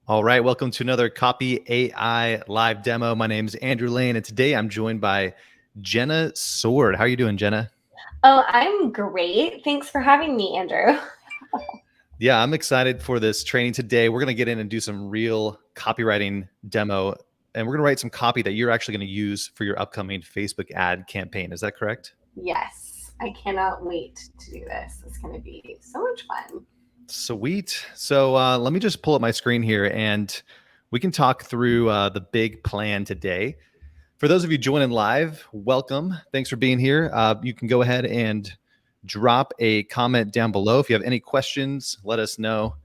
All right, welcome to another Copy AI live demo. My name is Andrew Lane, and today I'm joined by Jenna Soard. How are you doing, Jenna? Oh, I'm great. Thanks for having me, Andrew. Yeah, I'm excited for this training today. We're going to get in and do some real copywriting demo, and we're going to write some copy that you're actually going to use for your upcoming Facebook ad campaign. Is that correct? Yes, I cannot wait to do this. It's going to be so much fun. Sweet. So let me just pull up my screen here, and we can talk through the big plan today. For those of you joining live, welcome. Thanks for being here. You can go ahead and drop a comment down below. If you have any questions, let us know.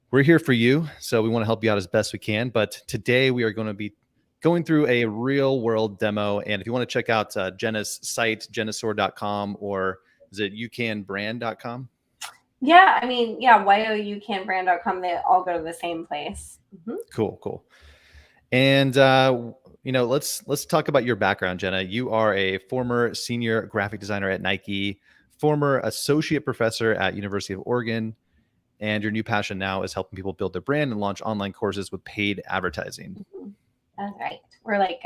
We're here for you, so we want to help you out as best we can. But today we are going to be going through a real world demo. And if you want to check out Jenna's site, jennasoard.com, or is it youcanbrand.com? Yeah, youcanbrand.com, they all go to the same place. Cool. And let's talk about your background, Jenna. You are a former senior graphic designer at Nike, former associate professor at University of Oregon, and your new passion now is helping people build their brand and launch online courses with paid advertising. That's right. We're like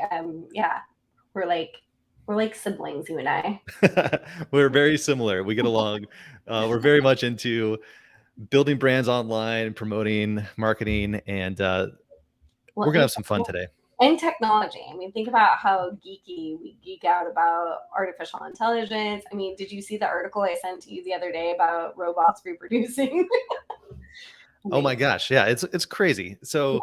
siblings, you and I. We're very similar. We get along. We're very much into building brands online, promoting, marketing, and we're gonna have some fun today. And technology. Think about how geeky we geek out about artificial intelligence. Did you see the article I sent to you the other day about robots reproducing? Oh my gosh, yeah, it's crazy. So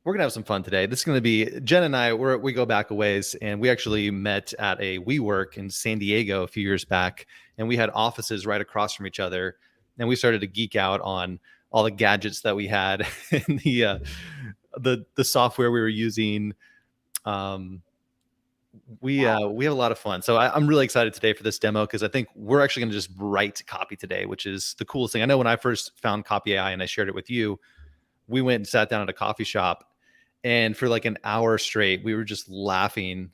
we're gonna have some fun today. This is gonna be Jen and I. We go back a ways, and we actually met at a WeWork in San Diego a few years back, and we had offices right across from each other, and we started to geek out on all the gadgets that we had and the software we were using. We have a lot of fun. So I'm really excited today for this demo because I think we're actually going to just write copy today, which is the coolest thing. I know when I first found CopyAI and I shared it with you, we went and sat down at a coffee shop, and for like an hour straight, we were just laughing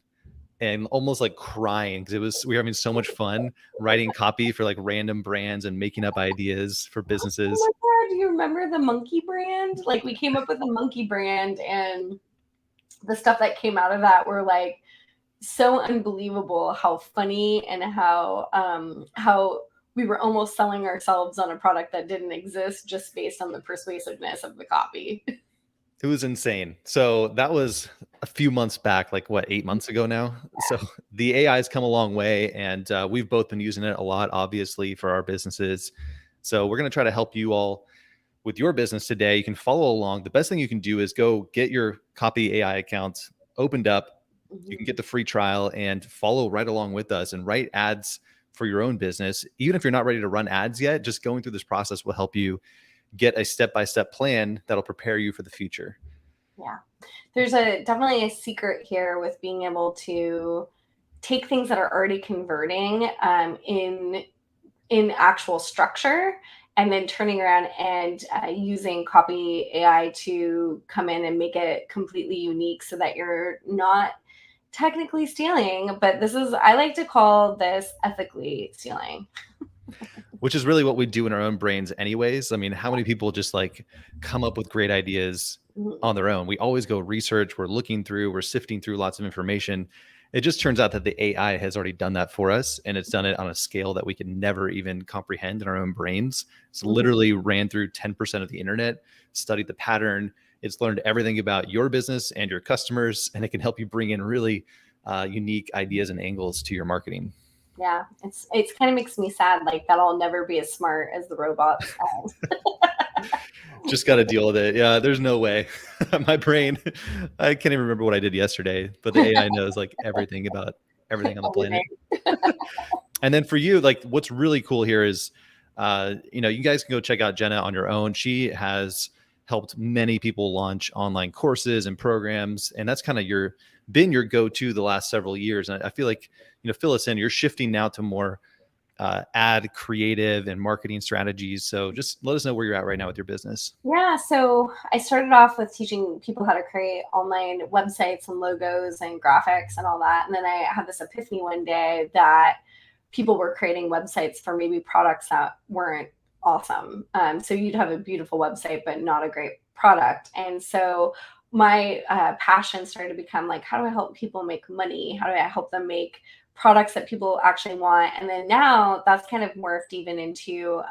and almost like crying because we were having so much fun writing copy for like random brands and making up ideas for businesses. Oh my God, do you remember the monkey brand? Like, we came up with a monkey brand, and the stuff that came out of that were like so unbelievable, how funny and how we were almost selling ourselves on a product that didn't exist just based on the persuasiveness of the copy. It was insane. So that was a few months back, like what, 8 months ago now. So the AI has come a long way, and we've both been using it a lot, obviously, for our businesses. So we're going to try to help you all with your business today. You can follow along. The best thing you can do is go get your Copy AI account opened up. You can get the free trial and follow right along with us and write ads for your own business. Even if you're not ready to run ads yet, just going through this process will help you get a step-by-step plan that'll prepare you for the future. Yeah, there's definitely a secret here with being able to take things that are already converting in actual structure, and then turning around and using Copy AI to come in and make it completely unique so that you're not technically stealing, but I like to call this ethically stealing. Which is really what we do in our own brains anyways. How many people just like come up with great ideas on their own? We always go research, we're looking through, we're sifting through lots of information. It just turns out that the AI has already done that for us, and it's done it on a scale that we can never even comprehend in our own brains. It's literally ran through 10% of the internet, studied the pattern. It's learned everything about your business and your customers, and it can help you bring in really unique ideas and angles to your marketing. Yeah, it's kind of makes me sad, like that I'll never be as smart as the robots. Just got to deal with it. Yeah, there's no way. My brain, I can't even remember what I did yesterday, but the AI knows like everything about everything on the planet. And then for you, like what's really cool here is, you guys can go check out Jenna on your own. She has helped many people launch online courses and programs, and that's kind of been your go-to the last several years. And I feel like, fill us in, you're shifting now to more ad creative and marketing strategies. So just let us know where you're at right now with your business. Yeah, so I started off with teaching people how to create online websites and logos and graphics and all that. And then I had this epiphany one day that people were creating websites for maybe products that weren't awesome. So you'd have a beautiful website, but not a great product. And so my passion started to become like, how do I help people make money? How do I help them make products that people actually want? And then now that's kind of morphed even into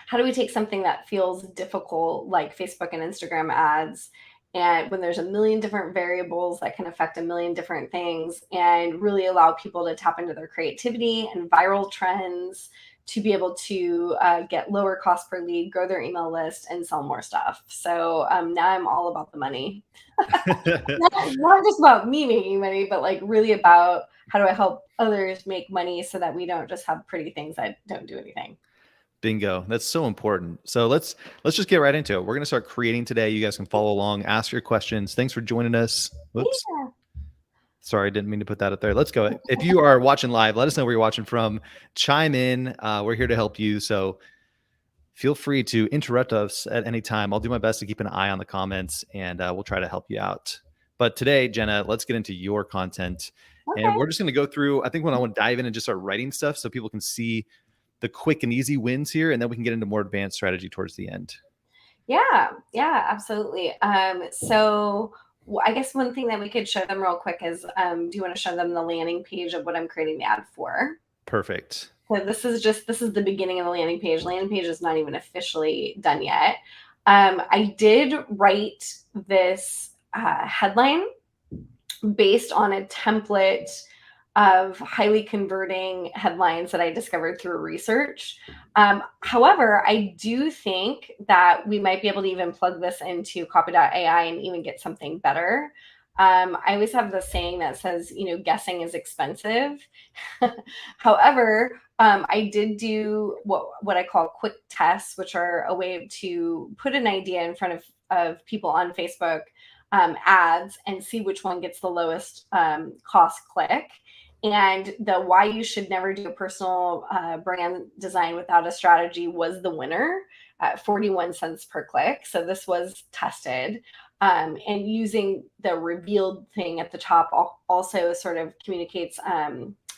how do we take something that feels difficult, like Facebook and Instagram ads, and when there's a million different variables that can affect a million different things, and really allow people to tap into their creativity and viral trends to be able to get lower cost per lead, grow their email list, and sell more stuff. So now I'm all about the money. Not just about me making money, but like really about how do I help others make money so that we don't just have pretty things that don't do anything. Bingo. That's so important. So let's just get right into it. We're going to start creating today. You guys can follow along, ask your questions. Thanks for joining us. Whoops. Yeah. Sorry, didn't mean to put that up there. Let's go. If you are watching live, let us know where you're watching from. Chime in. We're here to help you. So feel free to interrupt us at any time. I'll do my best to keep an eye on the comments, and we'll try to help you out. But today, Jenna, let's get into your content. Okay. And we're just going to go through, I think when I want to dive in and just start writing stuff so people can see the quick and easy wins here, and then we can get into more advanced strategy towards the end. Yeah, absolutely. So I guess one thing that we could show them real quick is, do you want to show them the landing page of what I'm creating the ad for? Perfect. So this is the beginning of the landing page. Landing page is not even officially done yet. I did write this headline based on a template of highly converting headlines that I discovered through research. However, I do think that we might be able to even plug this into Copy.ai and even get something better. I always have the saying that says, guessing is expensive. However, I did do what I call quick tests, which are a way to put an idea in front of people on Facebook ads and see which one gets the lowest cost click. And the why you should never do a personal brand design without a strategy was the winner at 41 cents per click. So this was tested. And using the revealed thing at the top also sort of communicates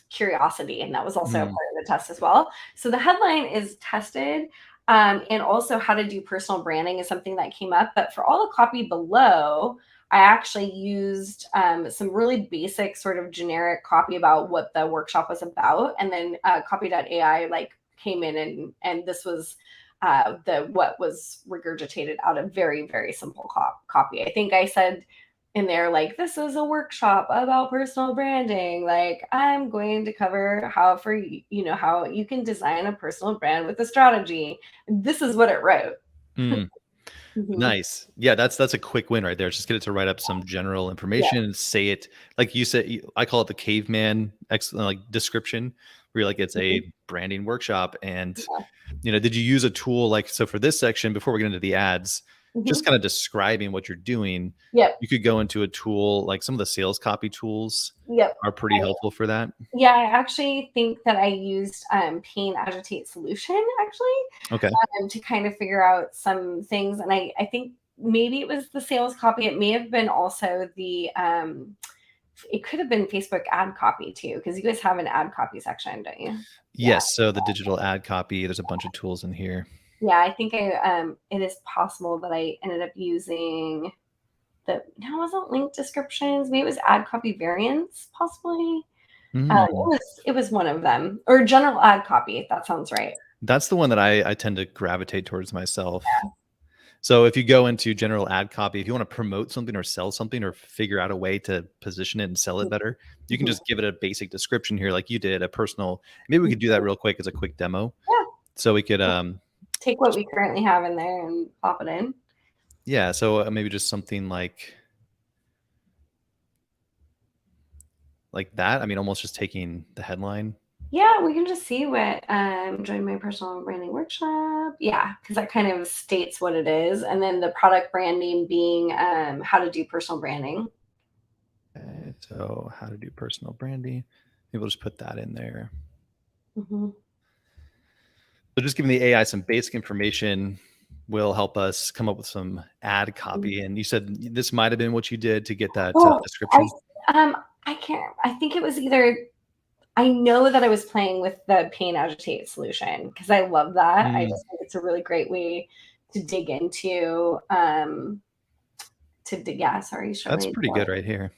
curiosity. And that was also a part of the test as well. So the headline is tested. And also how to do personal branding is something that came up. But for all the copy below, I actually used some really basic sort of generic copy about what the workshop was about. And then Copy.ai came in and this was what was regurgitated out of very, very simple copy. I think I said in there, this is a workshop about personal branding. I'm going to cover how you can design a personal brand with a strategy. This is what it wrote. Nice. Yeah, that's a quick win right there. Just get it to write up some general information and say it like you said. I call it the caveman description, where you're it's a branding workshop. And did you use a tool so for this section before we get into the ads, just kind of describing what you're doing? You could go into a tool like some of the sales copy tools are pretty helpful for that. Yeah, I actually think that I used Pain Agitate Solution to kind of figure out some things. And I think maybe it was the sales copy. It may have been also the it could have been Facebook ad copy too, because you guys have an ad copy section, don't you? Yes. So the digital ad copy, there's a bunch of tools in here. Yeah, I think it is possible that I ended up using it wasn't link descriptions. Maybe it was ad copy variants, possibly. It was one of them, or general ad copy. That sounds right. That's the one that I tend to gravitate towards myself. Yeah. So if you go into general ad copy, if you want to promote something or sell something or figure out a way to position it and sell it better, you can just give it a basic description here, like you did, a personal. Maybe we could do that real quick as a quick demo. Yeah. So we could take what we currently have in there and pop it in. Yeah. So maybe just something like that. I mean, almost just taking the headline. Yeah, we can just see what join my personal branding workshop. Yeah, because that kind of states what it is. And then the product branding being how to do personal branding. Okay, so how to do personal branding. Maybe we'll just put that in there. So just giving the AI some basic information will help us come up with some ad copy. And you said this might have been what you did to get that description. I can't. I think it was either I know that I was playing with the pain agitate solution because I love that. I Mm, just think it's a really great way to dig into yeah, sorry, that's struggling. pretty good right here.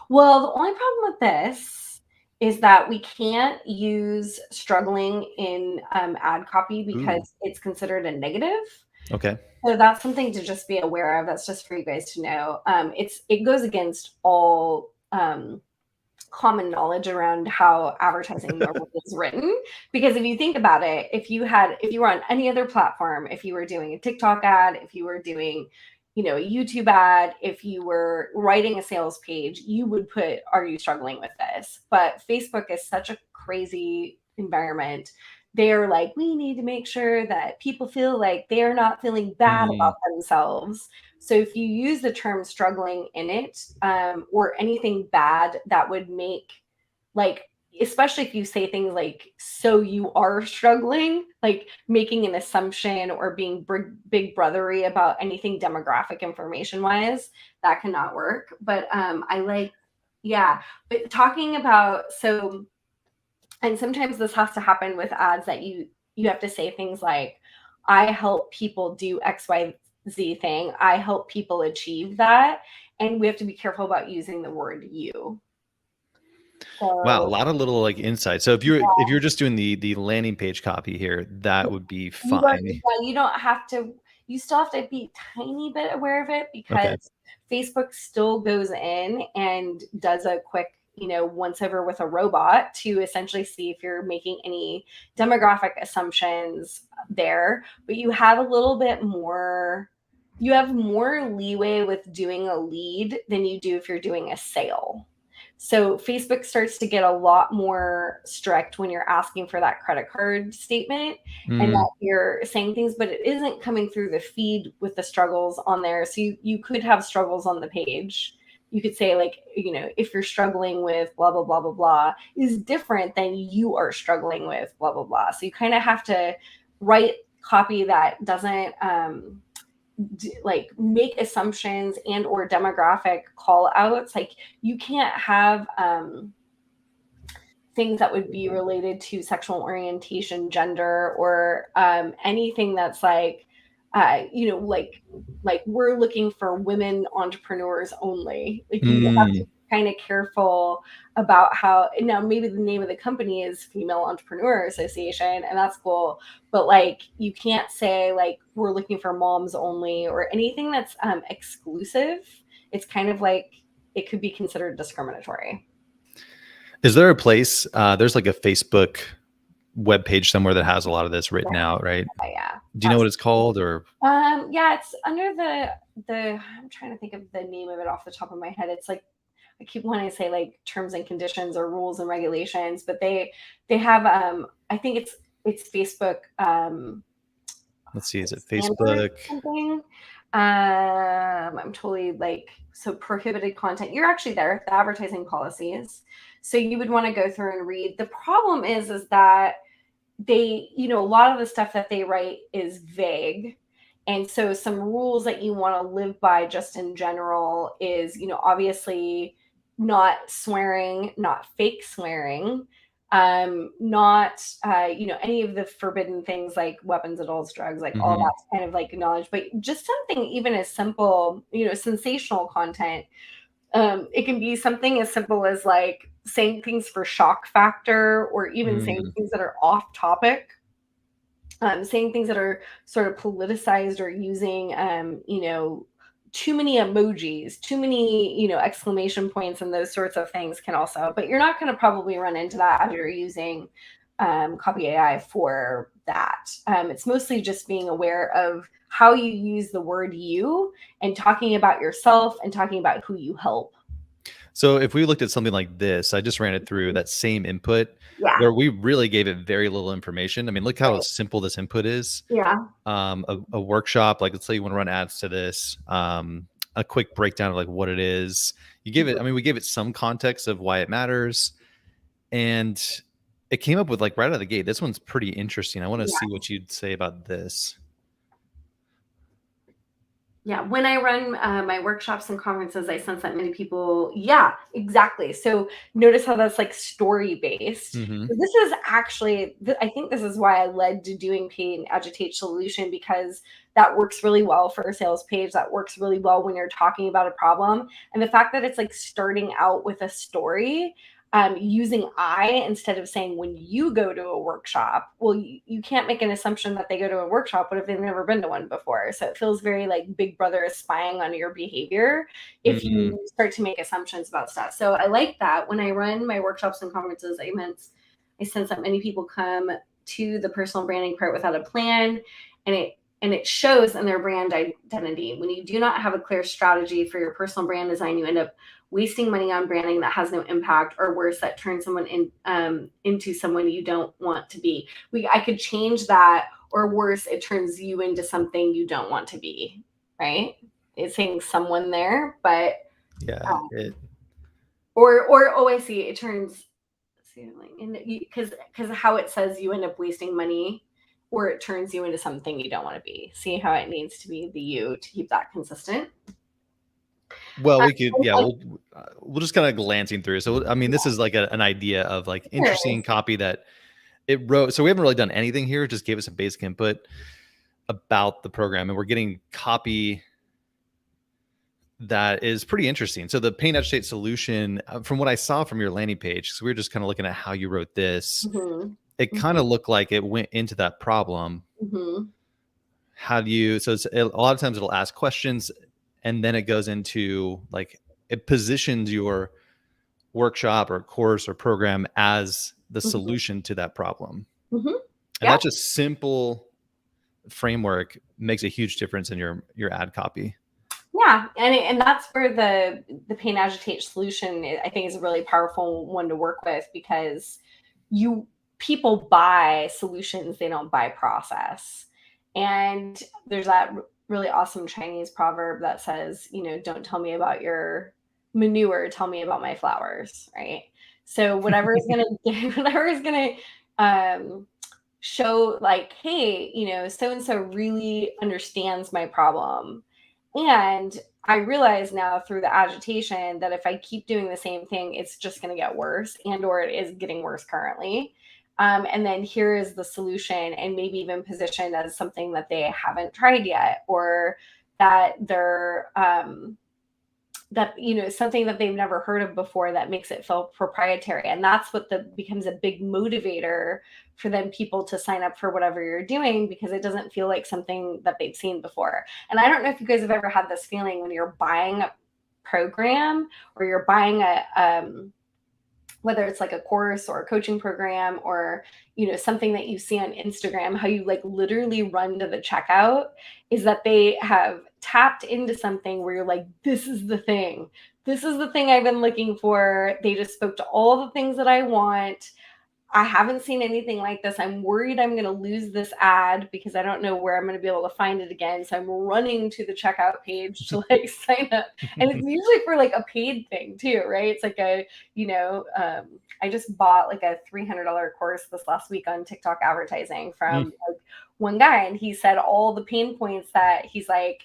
Well, the only problem with this is that we can't use struggling in ad copy Ooh, because it's considered a negative. okay. So that's something to just be aware of. That's just for you guys to know. It goes against all common knowledge around how advertising normally is written. Because if you think about it, if you were on any other platform, if you were doing a TikTok ad, if you were doing, a YouTube ad, if you were writing a sales page, you would put, "Are you struggling with this?" But Facebook is such a crazy environment. They're like, we need to make sure that people feel like they're not feeling bad Mm, about themselves. So if you use the term struggling in it, or anything bad that would make, like, especially if you say things like, so you are struggling, like making an assumption or being big brothery about anything demographic information wise, that cannot work. But yeah, but talking about, so, and sometimes this has to happen with ads that you have to say things like, I help people do XYZ thing, I help people achieve that, and we have to be careful about using the word you. wow, a So lot of little like insights. So if you're just doing the landing page copy here, that would be you don't, fine. yeah, you don't have to, you still have to be a tiny bit aware of it Okay. because Facebook still goes in and does a quick, once over with a robot to essentially see if you're making any demographic assumptions there. But you have more leeway with doing a lead than you do if you're doing a sale. So Facebook starts to get a lot more strict when you're asking for that credit card statement and Mm, that you're saying things, but it isn't coming through the feed with the struggles on there. So you could have struggles on the page. You could say, like, if you're struggling with blah, blah, blah, blah, blah, is different than you are struggling with blah, blah, blah. So you kind of have to write copy that doesn't like make assumptions and or demographic call outs. Like, you can't have things that would be related to sexual orientation, gender, or anything that's like, like we're looking for women entrepreneurs only. Like, you have to mm. be kind of careful about how, now maybe the name of the company is Female Entrepreneur Association, and that's cool, but like, you can't say like we're looking for moms only or anything that's exclusive. It's kind of like, it could be considered discriminatory. Is there a place, there's like a Facebook web page somewhere that has a lot of this written Yeah, out, right? yeah, Do you know what it's absolutely. called or Yeah, it's under the I'm trying to think of the name of it off the top of my head. It's like, I keep wanting to say like terms and conditions or rules and regulations, but they have I think it's Facebook let's see, is it standards Facebook? or something. I'm totally like, so prohibited content. You're actually there, the advertising policies. So you would want to go through and read. The problem is that they, a lot of the stuff that they write is vague. And so some rules that you want to live by just in general is, obviously not swearing, not fake swearing, not, any of the forbidden things like weapons, adults, drugs, like all Mhm. that's kind of like acknowledged, but just something even as simple, sensational content. It can be something as simple as like saying things for shock factor, or even saying Mm, things that are off topic, saying things that are sort of politicized, or using, too many emojis, too many, exclamation points, and those sorts of things can also. But you're not going to probably run into that if you're using Copy AI for that. It's mostly just being aware of how you use the word you, and talking about yourself and talking about who you help. so if we looked at something like this, I just ran it through that same input Yeah. where we really gave it very little information. I mean, look how Right. simple this input is. Yeah. A workshop, like let's say you want to run ads to this, a quick breakdown of like what it is. You give it, I mean, we gave it some context of why it matters, and it came up with like right out of the gate. This one's pretty interesting. I want to see Yeah. what you'd say about this. Yeah, when I run my workshops and conferences, I sense that many people, yeah, exactly. So notice how that's like story based. Hmm. So this is actually, I think this is why I led to doing Paid Agitate Solution, because that works really well for a sales page. That works really well when you're talking about a problem. And the fact that it's like starting out with a story, using I instead of saying when you go to a workshop. Well, you can't make an assumption that they go to a workshop. What if they've never been to one before? So it feels very like Big Brother is spying on your behavior if Hmm. you start to make assumptions about stuff. So I like that. When I run my workshops and conferences, I sense that many people come to the personal branding part without a plan, and it shows in their brand identity. When you do not have a clear strategy for your personal brand design, you end up wasting money on branding that has no impact, or worse, that turns someone into someone you don't want to be. I could change that, or worse, it turns you into something you don't want to be, right? It's saying someone there, but Yeah. um, or oh, I see. It turns, because how it says you end up wasting money, or it turns you into something you don't want to be. See how it needs to be the you to keep that consistent. Well, we could, yeah, Uh, we'll just kind of glancing through. So, I mean, this is like an idea of like Sure. interesting copy that it wrote. So we haven't really done anything here. It just gave us some basic input about the program, and we're getting copy that is pretty interesting. So the Paint Agitate Solution, from what I saw from your landing page, because we were just kind of looking at how you wrote this, Mhm. it kind of looked like it went into that problem. Mhm. How do you? So a lot of times it'll ask questions, and then it goes into like it positions your workshop or course or program as the Mhm. solution to that problem. Mhm. And Yeah. that just simple framework makes a huge difference in your ad copy. Yeah, and that's where the Pain Agitate Solution, I think, is a really powerful one to work with, because you people buy solutions, they don't buy process. And there's that really awesome Chinese proverb that says, don't tell me about your manure, tell me about my flowers, right? So whatever is going to whatever is going to show like, hey, so and so really understands my problem. And I realize now through the agitation that if I keep doing the same thing, it's just going to get worse, and or it is getting worse currently. And then here is the solution, and maybe even positioned as something that they haven't tried yet, or that they're something that they've never heard of before, that makes it feel proprietary. And that's what becomes a big motivator for them people to sign up for whatever you're doing, because it doesn't feel like something that they've seen before. And I don't know if you guys have ever had this feeling when you're buying a program, or you're buying whether it's like a course or a coaching program, or something that you see on Instagram, how you like literally run to the checkout, is that they have tapped into something where you're like, this is the thing I've been looking for. They just spoke to all the things that I want. I haven't seen anything like this. I'm worried I'm going to lose this ad because I don't know where I'm going to be able to find it again. So I'm running to the checkout page to like sign up. And it's usually for like a paid thing too, right? It's like I just bought like a $300 course this last week on TikTok advertising from like one guy. And he said all the pain points that he's like,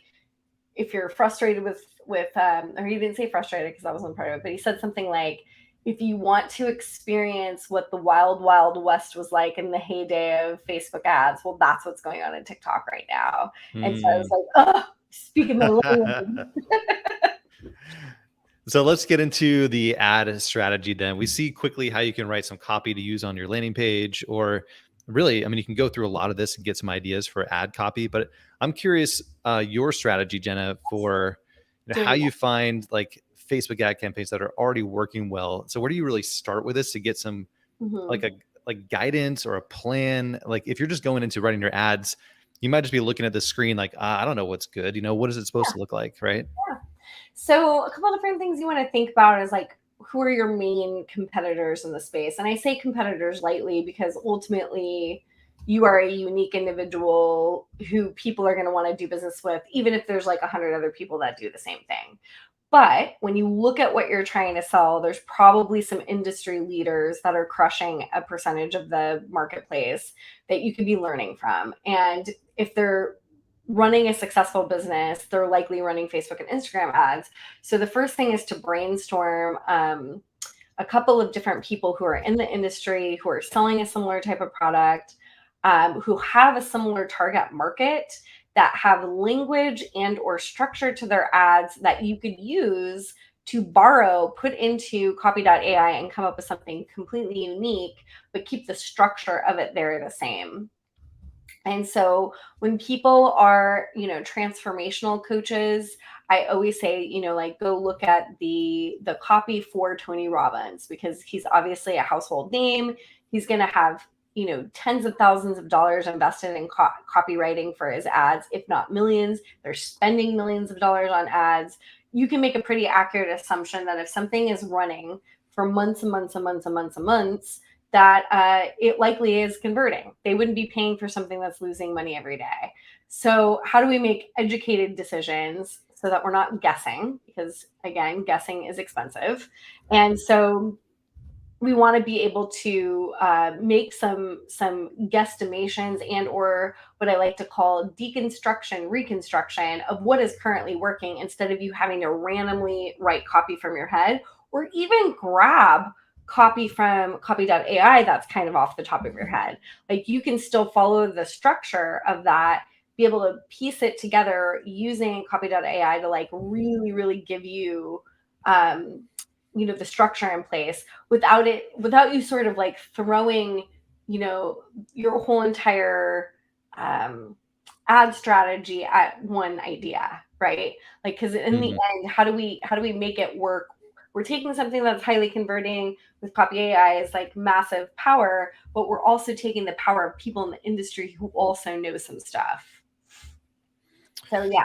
if you're frustrated or he didn't say frustrated because I wasn't part of it, but he said something like, if you want to experience what the wild, wild west was like in the heyday of Facebook ads, well, that's what's going on in TikTok right now. And so I was Mm. like, oh, speaking the language. So let's get into the ad strategy then. We see quickly how you can write some copy to use on your landing page, or really, I mean, you can go through a lot of this and get some ideas for ad copy. But I'm curious, your strategy, Jenna, for how Doing you find like Facebook ad campaigns that are already working well. So where do you really start with this to get some like Mhm. a guidance or a plan? Like if you're just going into writing your ads, you might just be looking at the screen like, I don't know what's good. What is it supposed to look like, right? Yeah. So a couple of different things you want to think about is like, who are your main competitors in the space? And I say competitors lightly, because ultimately you are a unique individual who people are going to want to do business with, even if there's like 100 other people that do the same thing. But when you look at what you're trying to sell, there's probably some industry leaders that are crushing a percentage of the marketplace that you could be learning from. And if they're running a successful business, they're likely running Facebook and Instagram ads. So the first thing is to brainstorm a couple of different people who are in the industry, who are selling a similar type of product, who have a similar target market, that have language and or structure to their ads that you could use to borrow, put into Copy.ai and come up with something completely unique, but keep the structure of it there the same. And so when people are, transformational coaches, I always say, like, go look at the copy for Tony Robbins, because he's obviously a household name. He's going to have, tens of thousands of dollars invested in copywriting for his ads, if not millions. They're spending millions of dollars on ads. You can make a pretty accurate assumption that if something is running for months and months and months and months and months, that it likely is converting. They wouldn't be paying for something that's losing money every day. So how do we make educated decisions so that we're not guessing? Because again, guessing is expensive. And so we want to be able to make some guesstimations and or what I like to call deconstruction, reconstruction of what is currently working, instead of you having to randomly write copy from your head, or even grab copy from Copy.ai that's kind of off the top of your head. Like, you can still follow the structure of that, be able to piece it together using Copy.ai to like really, really give you the structure in place without you sort of like throwing, your whole entire ad strategy at one idea, right? Like, because in the end, how do we make it work? We're taking something that's highly converting with CopyAI is like massive power, but we're also taking the power of people in the industry who also know some stuff. So yeah.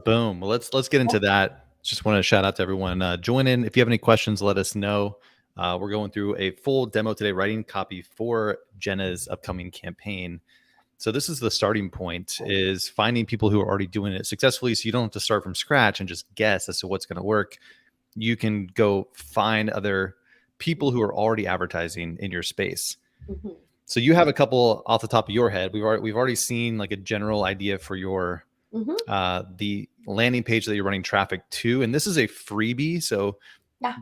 Boom. Well, let's get into that. Just want to shout out to everyone. Join in. If you have any questions, let us know. We're going through a full demo today, writing copy for Jenna's upcoming campaign. So this is the starting point, is finding people who are already doing it successfully, so you don't have to start from scratch and just guess as to what's going to work. You can go find other people who are already advertising in your space. So you have a couple off the top of your head. We've already seen like a general idea for your the landing page that you're running traffic to, and this is a freebie. So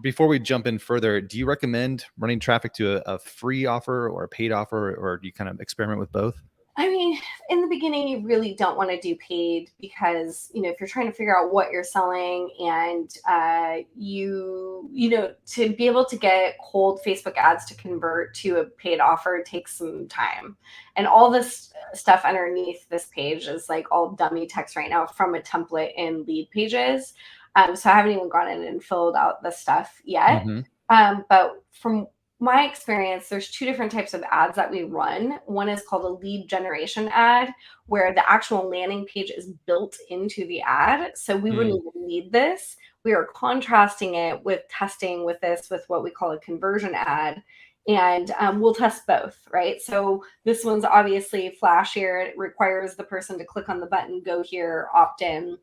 before we jump in further, do you recommend running traffic to a free offer or a paid offer, or do you kind of experiment with both? I mean, in the beginning, you really don't want to do paid, because, if you're trying to figure out what you're selling, and to be able to get cold Facebook ads to convert to a paid offer takes some time. And all this stuff underneath this page is like all dummy text right now from a template in Lead Pages. So I haven't even gone in and filled out the stuff yet. But from my experience, there's two different types of ads that we run. One is called a lead generation ad, where the actual landing page is built into the ad. So we wouldn't even need this. We are contrasting it with testing with what we call a conversion ad. And we'll test both, right? So this one's obviously flashier. It requires the person to click on the button, go here, opt in.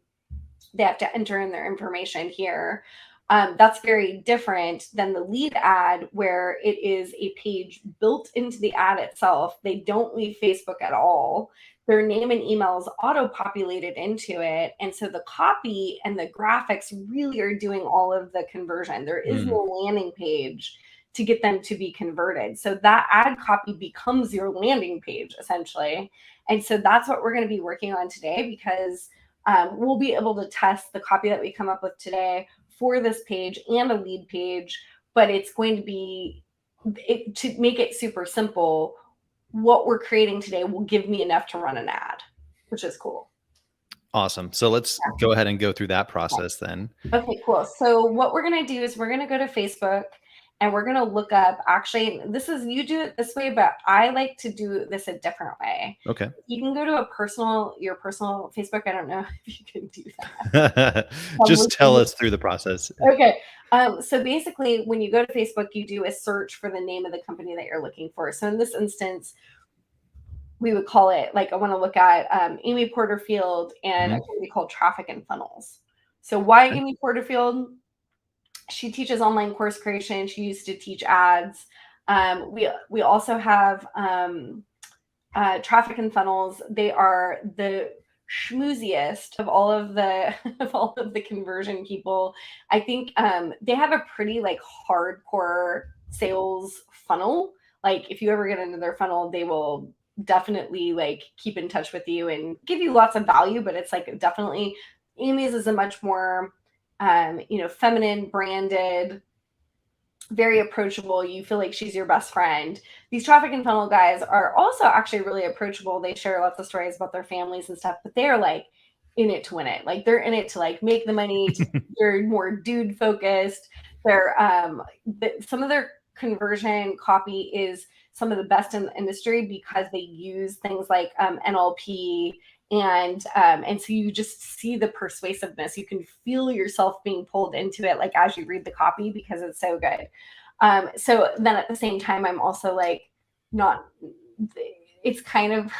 They have to enter in their information here. That's very different than the lead ad, where it is a page built into the ad itself. They don't leave Facebook at all. Their name and email is auto-populated into it. And so the copy and the graphics really are doing all of the conversion. There is no landing page to get them to be converted. So that ad copy becomes your landing page, essentially. And so that's what we're going to be working on today, because we'll be able to test the copy that we come up with today for this page and a lead page, but it's going to be, to make it super simple, what we're creating today will give me enough to run an ad, which is cool. Awesome. So let's go ahead and go through that process then. Okay, cool. So what we're going to do is we're going to go to Facebook, and we're going to look up, actually, you do it this way, but I like to do this a different way. Okay. You can go to your personal Facebook. I don't know if you can do that. Just tell us through the process. Okay. So basically, when you go to Facebook, you do a search for the name of the company that you're looking for. So in this instance, we would call it, like, I want to look at Amy Porterfield and a company called Traffic and Funnels. So why Amy Porterfield? She teaches online course creation. She used to teach ads. We also have Traffic and Funnels. They are the schmooziest of all of the conversion people. I think they have a pretty like hardcore sales funnel. Like if you ever get into their funnel, they will definitely like keep in touch with you and give you lots of value, but it's like definitely Amy's is a much more feminine branded, very approachable. You feel like she's your best friend. These traffic and funnel guys are also actually really approachable. They share lots of stories about their families and stuff, but they're like in it to win it. Like they're in it to like make the money. They're more dude focused. They're some of their conversion copy is some of the best in the industry because they use things like NLP and so you just see the persuasiveness. You can feel yourself being pulled into it like as you read the copy because it's so good. So then at the same time, I'm also like not, it's kind of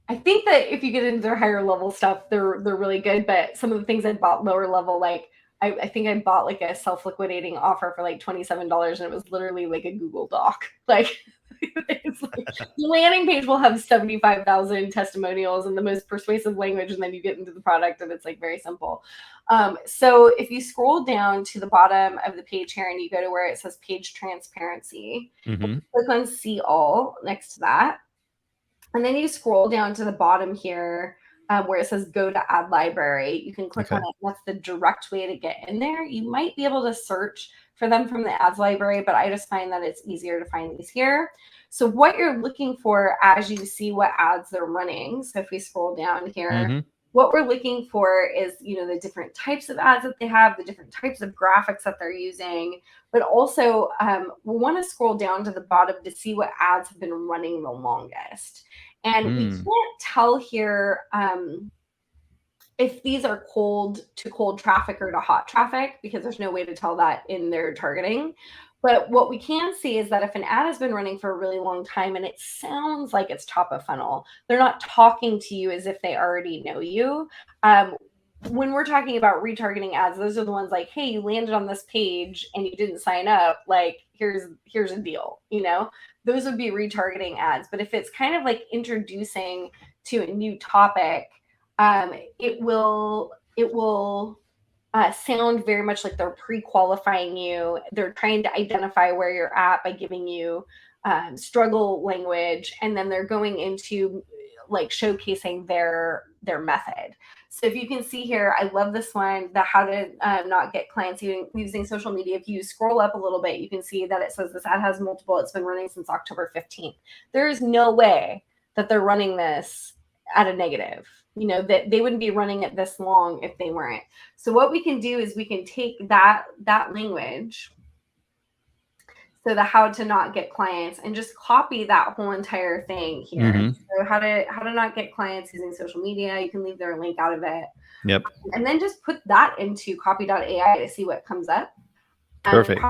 I think that if you get into their higher level stuff, they're really good, but some of the things I bought lower level, like I think I bought like a self-liquidating offer for like $27 and it was literally like a Google Doc. Like it's like the landing page will have 75,000 testimonials in the most persuasive language, and then you get into the product and it's like very simple. So if you scroll down to the bottom of the page here and you go to where it says page transparency, click on see all next to that. And then you scroll down to the bottom here where it says go to ad library. You can click on it. That's the direct way to get in there. You might be able to search for them from the ads library, but I just find that it's easier to find these here. So what you're looking for as you see what ads they're running. So if we scroll down here, what we're looking for is, the different types of ads that they have, the different types of graphics that they're using, but also we want to scroll down to the bottom to see what ads have been running the longest. And we can't tell here if these are cold traffic or to hot traffic, because there's no way to tell that in their targeting. But what we can see is that if an ad has been running for a really long time and it sounds like it's top of funnel, they're not talking to you as if they already know you. When we're talking about retargeting ads, those are the ones like, hey, you landed on this page and you didn't sign up. Like, here's a deal, those would be retargeting ads. But if it's kind of like introducing to a new topic, it will sound very much like they're pre-qualifying you. They're trying to identify where you're at by giving you struggle language, and then they're going into like showcasing their method. So if you can see here, I love this one, the how to not get clients using social media. If you scroll up a little bit, you can see that it says this ad has multiple. It's been running since October 15th. There is no way that they're running this at a negative. That they wouldn't be running it this long if they weren't. So what we can do is we can take that language, so the how to not get clients, and just copy that whole entire thing here. So how to not get clients using social media. You can leave their link out of it. Yep. And then just put that into copy.ai to see what comes up. Perfect.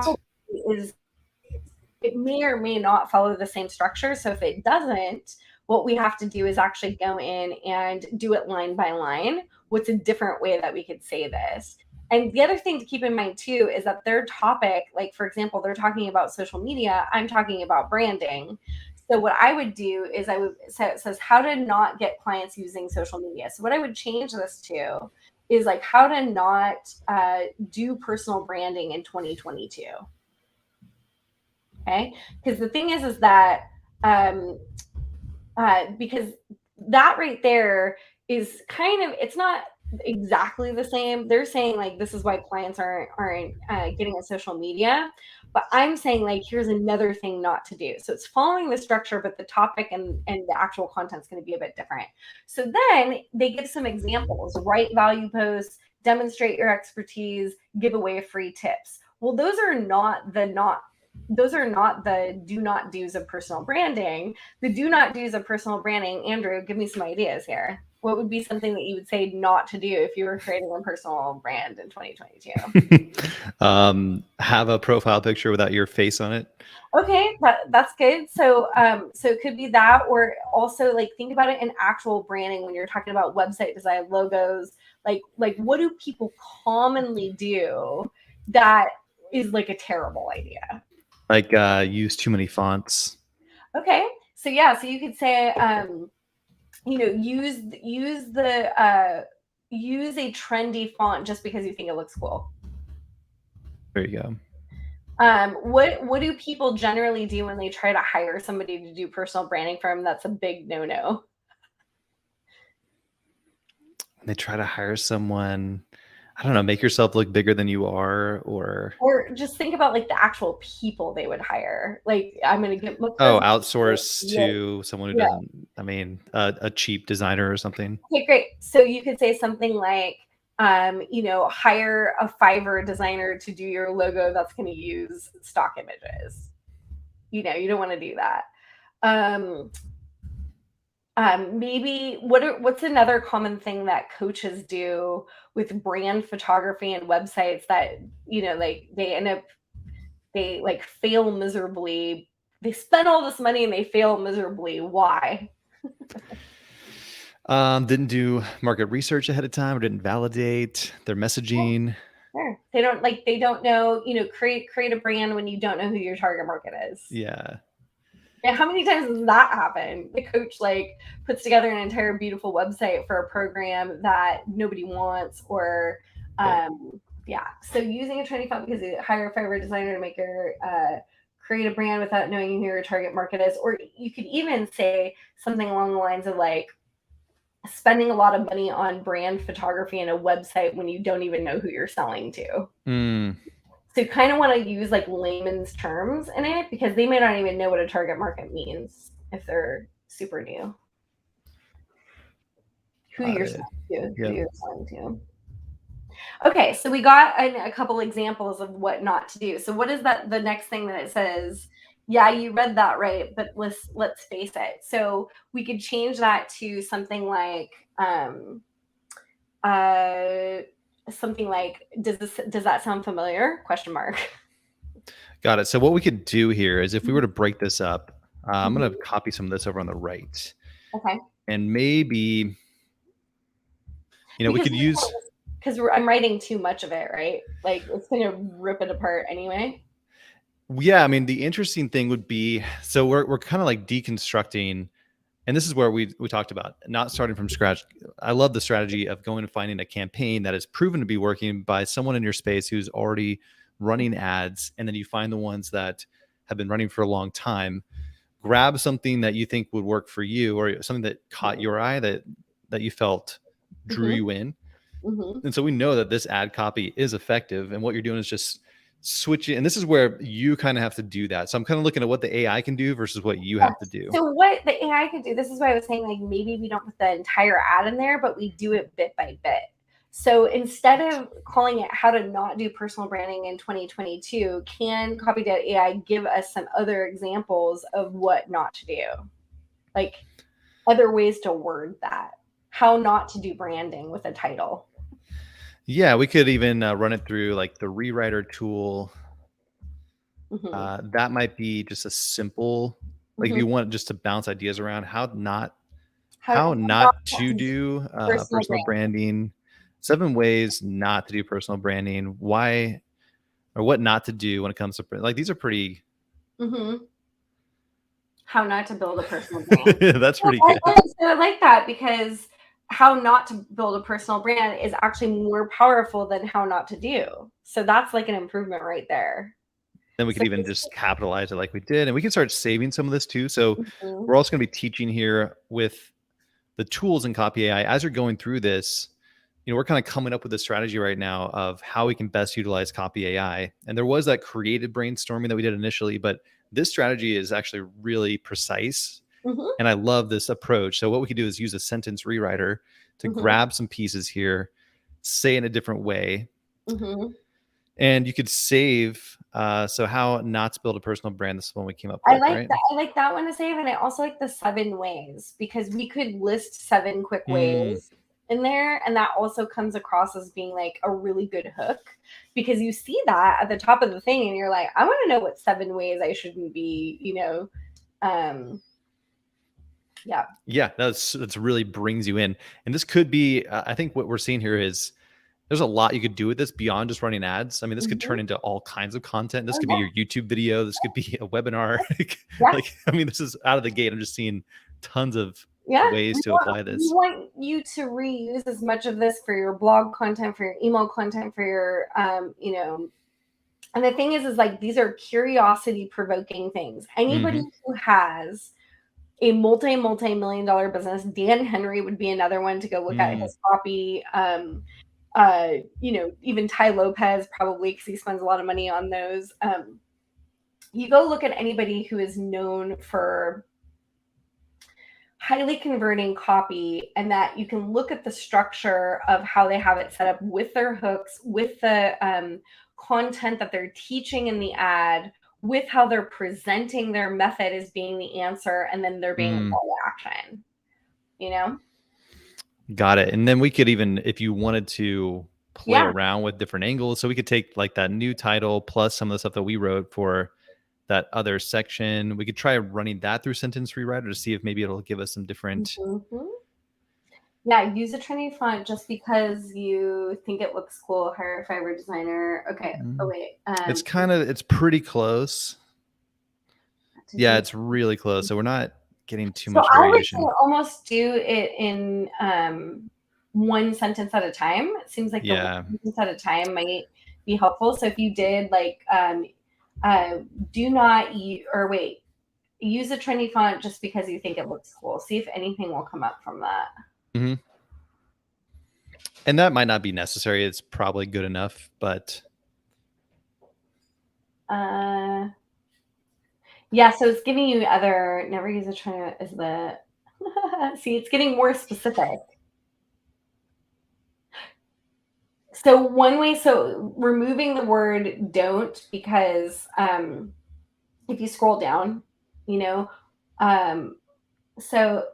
It may or may not follow the same structure. So if it doesn't, what we have to do is actually go in and do it line by line. What's a different way that we could say this? And the other thing to keep in mind too is that their topic, like for example, they're talking about social media, I'm talking about branding. So what I would do is so it says how to not get clients using social media. So what I would change this to is like how to not do personal branding in 2022. Okay, because the thing is that because that right there is kind of, it's not exactly the same. They're saying like this is why clients aren't getting on social media, but I'm saying like here's another thing not to do. So it's following the structure, but the topic and the actual content is going to be a bit different. So then they give some examples: write value posts, demonstrate your expertise, give away free tips. Well, those are not the do not do's of personal branding. The do not do's of personal branding, Andrew, give me some ideas here. What would be something that you would say not to do if you were creating a personal brand in 2022? Have a profile picture without your face on it. Okay, that's good. So so it could be that, or also like think about it in actual branding when you're talking about website design, logos, like what do people commonly do that is like a terrible idea? Like use too many fonts. Okay, so yeah, so you could say use a trendy font just because you think it looks cool. There you go. What do people generally do when they try to hire somebody to do personal branding for them? That's a big no-no. They try to hire someone, I don't know, make yourself look bigger than you are, or just think about like the actual people they would hire. Like, I'm going to look for outsource to someone who doesn't, I mean, a cheap designer or something. Okay, great. So you could say something like, hire a Fiverr designer to do your logo that's going to use stock images. You don't want to do that. Maybe what's another common thing that coaches do with brand photography and websites that, like they like fail miserably. They spend all this money and they fail miserably. Why? Didn't do market research ahead of time, or didn't validate their messaging. Sure. They don't know, create a brand when you don't know who your target market is. Yeah. And how many times does that happen? The coach puts together an entire beautiful website for a program that nobody wants, or So using a trendy font because you hire a Fiverr designer to make your create a brand without knowing who your target market is. Or you could even say something along the lines of like spending a lot of money on brand photography and a website when you don't even know who you're selling to. So you kind of want to use like layman's terms in it because they may not even know what a target market means if they're super new. Who you're selling to. Okay, so we got a couple examples of what not to do. So what is that? The next thing that it says, yeah, you read that right, but let's face it. So we could change that to something like does that sound familiar? Question mark. Got it. So what we could do here is if we were to break this up, I'm going to copy some of this over on the right. Okay. And maybe, we could use, because I'm writing too much of it, right? Like it's going to rip it apart anyway. Yeah. I mean, the interesting thing would be, so we're kind of like deconstructing, and this is where we talked about not starting from scratch. I love the strategy of going and finding a campaign that is proven to be working by someone in your space who's already running ads. And then you find the ones that have been running for a long time, grab something that you think would work for you, or something that caught your eye that you felt drew you in. And so we know that this ad copy is effective, and what you're doing is just switching. And this is where you kind of have to do that. So I'm kind of looking at what the AI can do versus what you have to do. So what the AI could do, this is why I was saying like maybe we don't put the entire ad in there, but we do it bit by bit. So instead of calling it how to not do personal branding in 2022, can CopyAI give us some other examples of what not to do? Like other ways to word that. How not to do branding with a title. Yeah, we could even run it through like the rewriter tool. That might be just a simple, like if you want just to bounce ideas around how not to do personal branding. 7 ways not to do personal branding. Why, or what not to do when it comes to like, these are pretty. How not to build a personal brand. That's pretty good. I like that because how not to build a personal brand is actually more powerful than how not to do. So that's like an improvement right there. Then we could even just capitalize it like we did, and we can start saving some of this too. So we're also going to be teaching here with the tools in CopyAI as you're going through this. We're kind of coming up with a strategy right now of how we can best utilize CopyAI. And there was that creative brainstorming that we did initially, but this strategy is actually really precise. And I love this approach. So what we could do is use a sentence rewriter to grab some pieces here, say in a different way. And you could save. So how not to build a personal brand. This is one we came up with. I like that one to save. And I also like the 7 ways, because we could list 7 quick ways in there. And that also comes across as being like a really good hook, because you see that at the top of the thing and you're like, I want to know what 7 ways I shouldn't be, Yeah, that's really brings you in. And this could be, I think what we're seeing here is there's a lot you could do with this beyond just running ads. I mean, this could turn into all kinds of content. This could be your YouTube video. This could be a webinar. This is out of the gate. I'm just seeing tons of Yeah, ways to apply we this. want you to reuse as much of this for your blog content, for your email content, for your, and the thing is like, these are curiosity provoking things. Anybody Hmm. who has a multi-million dollar business, Dan Henry would be another one to go look at Mm. his copy. Even Ty Lopez probably, because he spends a lot of money on those. You go look at anybody who is known for highly converting copy, and that you can look at the structure of how they have it set up with their hooks, with the content that they're teaching in the ad, with how they're presenting their method as being the answer, and then there being a call to action, you know? Got it. And then we could even, if you wanted to play Yeah. around with different angles, so we could take like that new title plus some of the stuff that we wrote for that other section. We could try running that through Sentence Rewriter to see if maybe it'll give us some different. Mm-hmm. Yeah, use a trendy font just because you think it looks cool. Hire a Fiverr designer. Okay. Oh wait. It's pretty close. Yeah, it's really close. So we're not getting too much I would say variation. almost do it in one sentence at a time. It seems like the one sentence at a time might be helpful. So if you did like, do not use a trendy font just because you think it looks cool. See if anything will come up from that. Mm-hmm. And that might not be necessary. It's probably good enough, but. Yeah, so it's giving you other, never use a trendy as the, see, it's getting more specific. So one way, so removing the word don't, because if you scroll down, so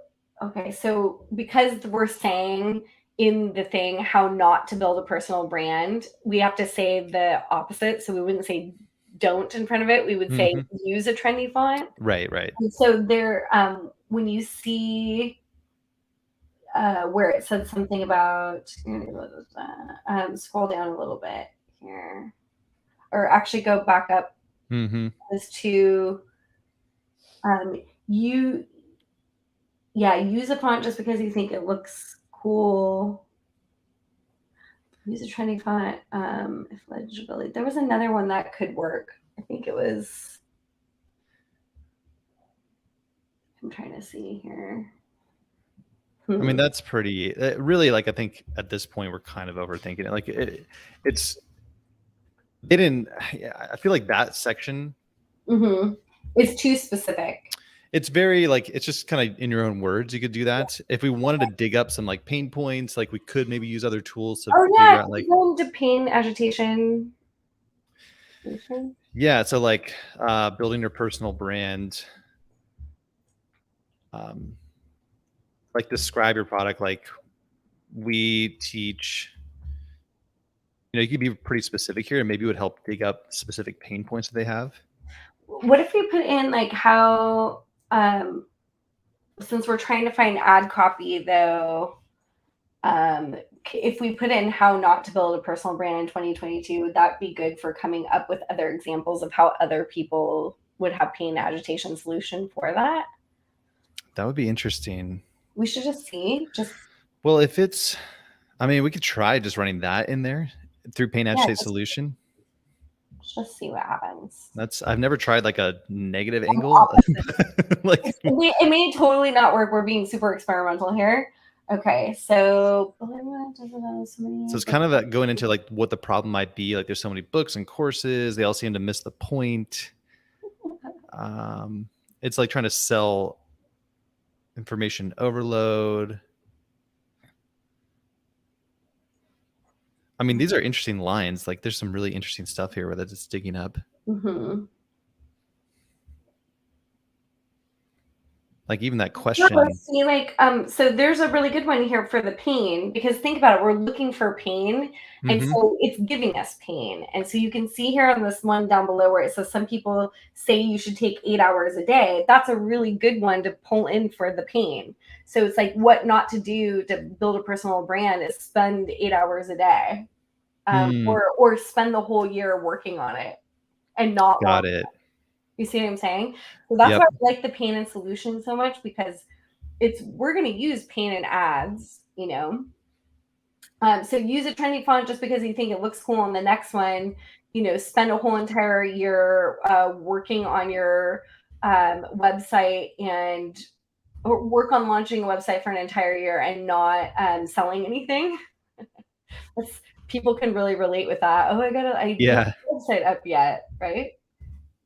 because we're saying in the thing how not to build a personal brand, we have to say the opposite. So we wouldn't say don't in front of it. We would say use a trendy font. Right. And so there, when you see where it said something about, scroll down a little bit here, or actually go back up as to use a font just because you think it looks cool. Use a trendy font if legibility. There was another one that could work. I think it was, I'm trying to see here. I mean, that's pretty, really, like, I think at this point, we're kind of overthinking it. Like, I feel like that section. It's too specific. It's very, like, it's just kind of in your own words. You could do that. If we wanted to dig up some, like, pain points, like, we could maybe use other tools to figure out, like. Go into pain agitation. Yeah, so, like, building your personal brand. Like, describe your product. Like, we teach, you could be pretty specific here, and maybe it would help dig up specific pain points that they have. What if we put in like how, since we're trying to find ad copy though, if we put in how not to build a personal brand in 2022, would that be good for coming up with other examples of how other people would have pain agitation solution for that? That would be interesting. We should just see. Well, if it's, I mean, we could try just running that in there through pain agitation solution. Just see what happens. I've never tried like a negative angle. Like it may totally not work. We're being super experimental here. Okay, so it's kind of going into like what the problem might be. Like there's so many books and courses, they all seem to miss the point. It's like trying to sell information overload. I mean, these are interesting lines. Like there's some really interesting stuff here that it's digging up. Like even that question. See, like, so there's a really good one here for the pain, because think about it, we're looking for pain, and so it's giving us pain. And so you can see here on this one down below where it says some people say you should take 8 hours a day. That's a really good one to pull in for the pain. So it's like what not to do to build a personal brand is spend 8 hours a day, or spend the whole year working on it and not. Got it. You see what I'm saying? So that's why I like the pain and solution so much, because we're going to use paint and ads, you know. So use a trendy font just because you think it looks cool on the next one. You know, spend a whole entire year working on your website and or work on launching a website for an entire year and not selling anything. People can really relate with that. Oh, I don't have Yeah. a website up yet, right?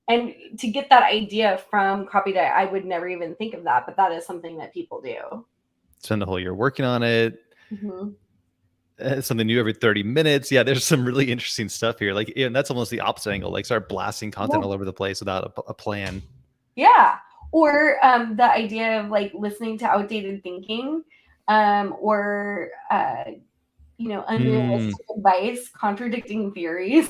And to get that idea from CopyAI, I would never even think of that, but that is something that people do. Spend the whole year working on it. Mm-hmm. Something new every 30 minutes. Yeah, there's some really interesting stuff here. Like, and that's almost the opposite angle. Like, start blasting content Yeah. all over the place without a plan. Yeah. Or the idea of like listening to outdated thinking, or unrealistic advice, contradicting theories.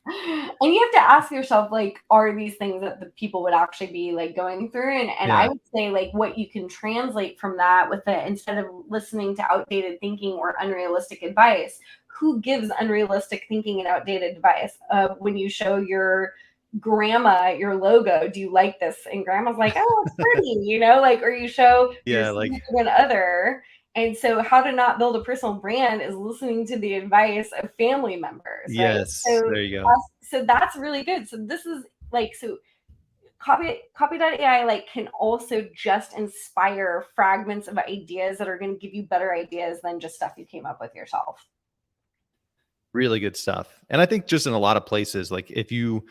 And you have to ask yourself, like, are these things that the people would actually be like going through? And I would say like what you can translate from that with it, instead of listening to outdated thinking or unrealistic advice, who gives unrealistic thinking and outdated advice? When you show your grandma your logo, do you like this? And grandma's like, oh, it's pretty, like, or you show your Like, significant other. And so how to not build a personal brand is listening to the advice of family members, right? yes, there you go. So that's really good. So this is like, so copy.ai like can also just inspire fragments of ideas that are going to give you better ideas than just stuff you came up with yourself. Really good stuff. And I think just in a lot of places, like if you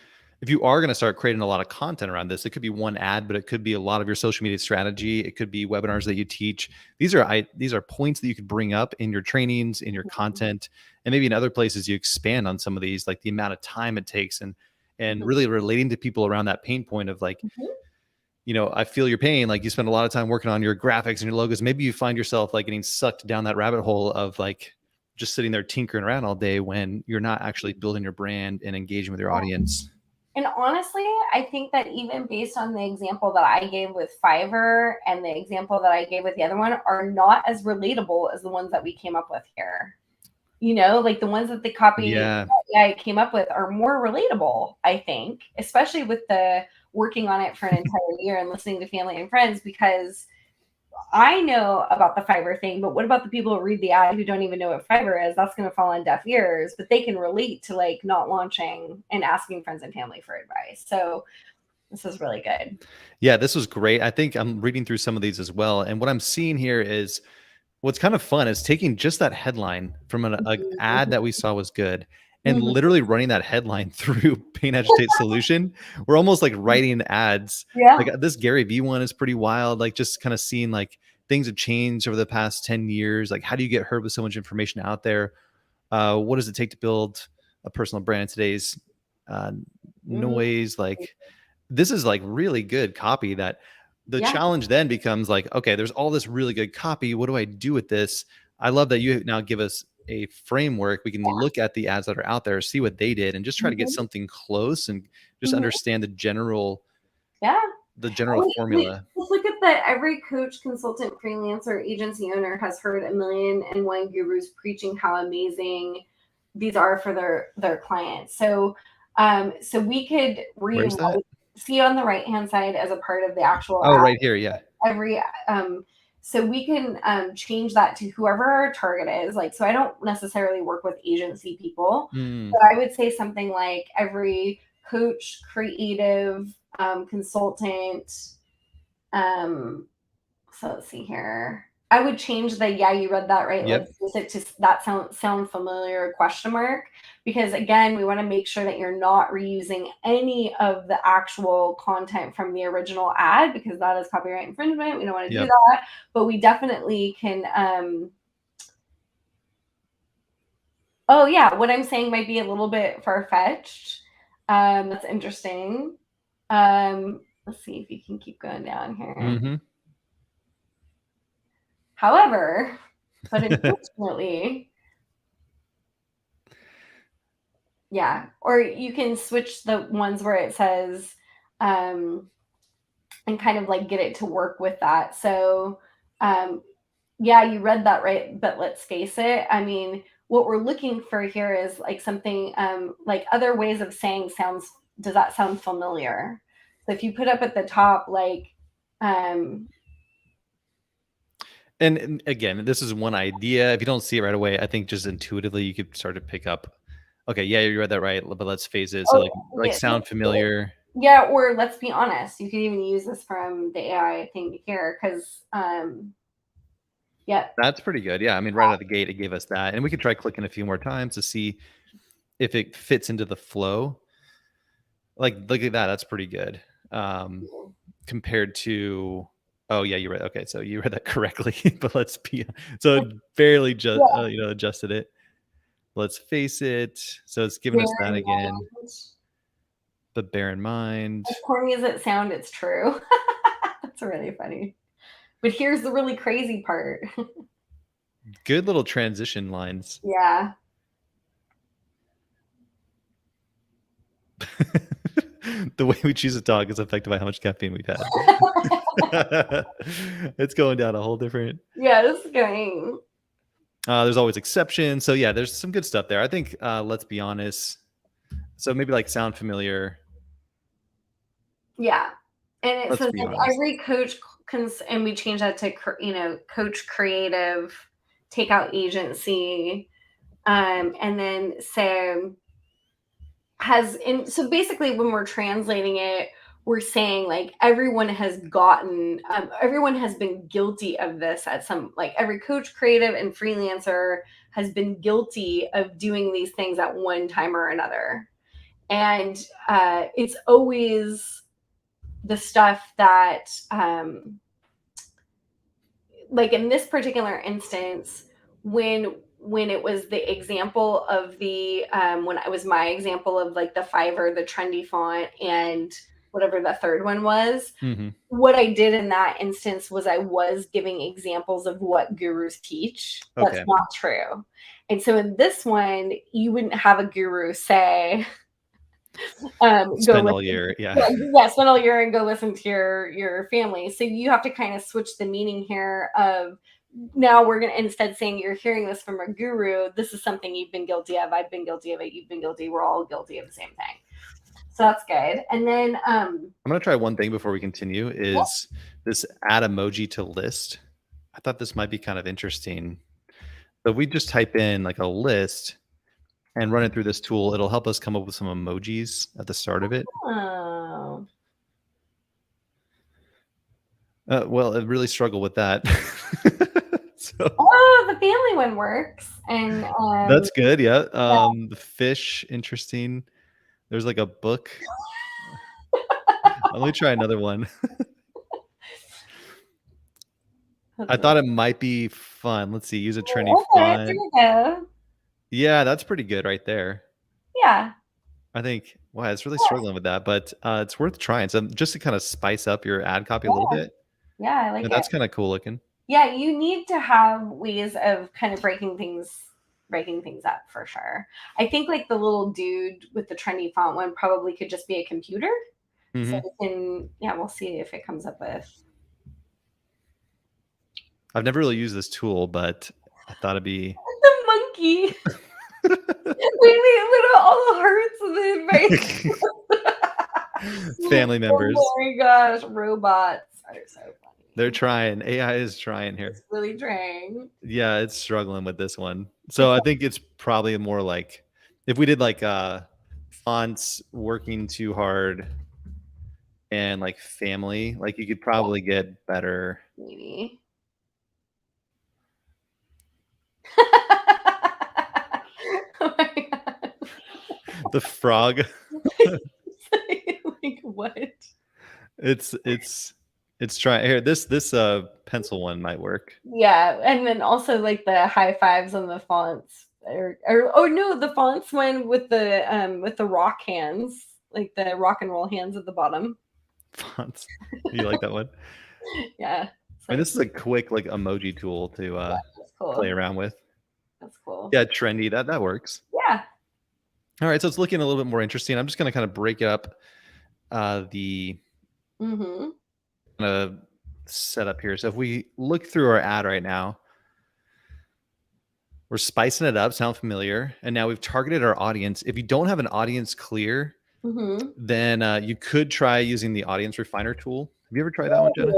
are going to start creating a lot of content around this, it could be one ad, but it could be a lot of your social media strategy. It could be webinars that you teach. These are points that you could bring up in your trainings, in your content, and maybe in other places you expand on some of these, like the amount of time it takes and really relating to people around that pain point of like, I feel your pain. Like you spend a lot of time working on your graphics and your logos. Maybe you find yourself like getting sucked down that rabbit hole of like just sitting there tinkering around all day when you're not actually building your brand and engaging with your audience. And honestly, I think that even based on the example that I gave with Fiverr and the example that I gave with the other one are not as relatable as the ones that we came up with here. Like the ones that the CopyAI came up with are more relatable, I think, especially with the working on it for an entire year and listening to family and friends, because I know about the Fiverr thing, but what about the people who read the ad who don't even know what Fiverr is? That's going to fall on deaf ears, but they can relate to like not launching and asking friends and family for advice. So this is really good. Yeah, this was great. I think I'm reading through some of these as well. And what I'm seeing here is what's kind of fun is taking just that headline from an ad that we saw was good and literally running that headline through Pain Agitate Solution. We're almost like writing ads. Yeah. Like this Gary Vee one is pretty wild. Like just kind of seeing like things have changed over the past 10 years. Like how do you get heard with so much information out there? What does it take to build a personal brand in today's noise? Like this is like really good copy that the challenge then becomes like, okay, there's all this really good copy. What do I do with this? I love that you now give us a framework. We can look at the ads that are out there, see what they did, and just try to get something close and just understand the general, formula. Let's look at that. Every coach, consultant, freelancer, agency owner has heard 1,000,001 gurus preaching how amazing these are for their clients. So, so we could see on the right hand side as a part of the actual. Oh, right here, yeah. So we can change that to whoever our target is. Like, so I don't necessarily work with agency people, but I would say something like every coach, creative, consultant. So let's see here. I would change the you read that right. Yep. Let's use it to that sound familiar question mark, because again, we want to make sure that you're not reusing any of the actual content from the original ad, because that is copyright infringement. We don't want to do that, but we definitely can. Oh yeah, what I'm saying might be a little bit far-fetched. That's interesting. Let's see if you can keep going down here. However, but unfortunately, or you can switch the ones where it says, and kind of like get it to work with that. So, you read that right, but let's face it. I mean, what we're looking for here is like something like other ways of saying does that sound familiar? So if you put up at the top, like, And again, this is one idea. If you don't see it right away, I think just intuitively you could start to pick up. Okay, yeah, you read that right, but let's phase it. So Oh, like yeah, sound familiar. yeah, or let's be honest, you could even use this from the AI thing here because, yeah, That's pretty good. Yeah, I mean, right out of the gate, it gave us that, and we could try clicking a few more times to see if it fits into the flow. Like, look at that. That's pretty good. Compared to, oh yeah, you read. Okay, so you read that correctly, but let's be. So it barely just yeah, adjusted it. Let's face it. So it's giving us bear that in again, mind. but bear in mind. As corny as it sounds, it's true. That's really funny. But here's the really crazy part. Good little transition lines. Yeah. The way we choose to talk is affected by how much caffeine we've had. It's going down a whole different. Yeah, it's going. There's always exceptions. So yeah, there's some good stuff there. I think, let's be honest. So maybe like sound familiar. Yeah. And it Let's says be like honest. every coach and we change that to, coach creative, take out agency. And then so so basically when we're translating it, we're saying like everyone has been guilty of this at some, like every coach creative and freelancer has been guilty of doing these things at one time or another. And it's always the stuff that, like in this particular instance, when it was the example of the when it was my example of like the Fiverr, the trendy font, and whatever the third one was, what I did in that instance was I was giving examples of what gurus teach. That's Okay. not true. And so in this one, you wouldn't have a guru say, Spend all year. Yeah. spend all year and go listen to your family. So you have to kind of switch the meaning here of, now we're going to, instead saying you're hearing this from a guru, this is something you've been guilty of, I've been guilty of it, you've been guilty, we're all guilty of the same thing. So that's good. And then I'm going to try one thing before we continue is this add emoji to list. I thought this might be kind of interesting. But we just type in like a list and run it through this tool. It'll help us come up with some emojis at the start of it. oh, Well, I really struggle with that. So the family one works. And that's good. Yeah. The fish, interesting. There's like a book. Let me try another one. I thought it might be fun. Let's see. Use a trendy font. there you go. Yeah, that's pretty good right there. Yeah. I think, wow, it's really struggling with that, but it's worth trying. So just to kind of spice up your ad copy a little bit. Yeah, I like Yeah, it. that's kind of cool looking. Yeah, you need to have ways of kind of breaking things up for sure. I think like the little dude with the trendy font one probably could just be a computer. So we can, we'll see if it comes up with. I've never really used this tool, but I thought it'd be The monkey. Look at all the hearts in the face. family members. Oh my gosh, robots are so funny. They're trying. AI is trying here. It's really trying. Yeah, it's struggling with this one. So I think it's probably more like if we did like fonts working too hard and like family, like you could probably get better. Maybe. Oh my god. The frog. Like what? It's trying here. This pencil one might work. Yeah, and then also like the high fives on the fonts, or oh no, the fonts one with the rock hands, like the rock and roll hands at the bottom. Fonts. You like that one? Yeah. I mean, this is a quick like emoji tool to cool. play around with. That's cool. Yeah, trendy. That works. Yeah. All right, so it's looking a little bit more interesting. I'm just going to kind of break it up. The setup here. So if we look through our ad right now, we're spicing it up, sound familiar, and now we've targeted our audience. If you don't have an audience clear, then you could try using the audience refiner tool. Have you ever tried that one, Jenna?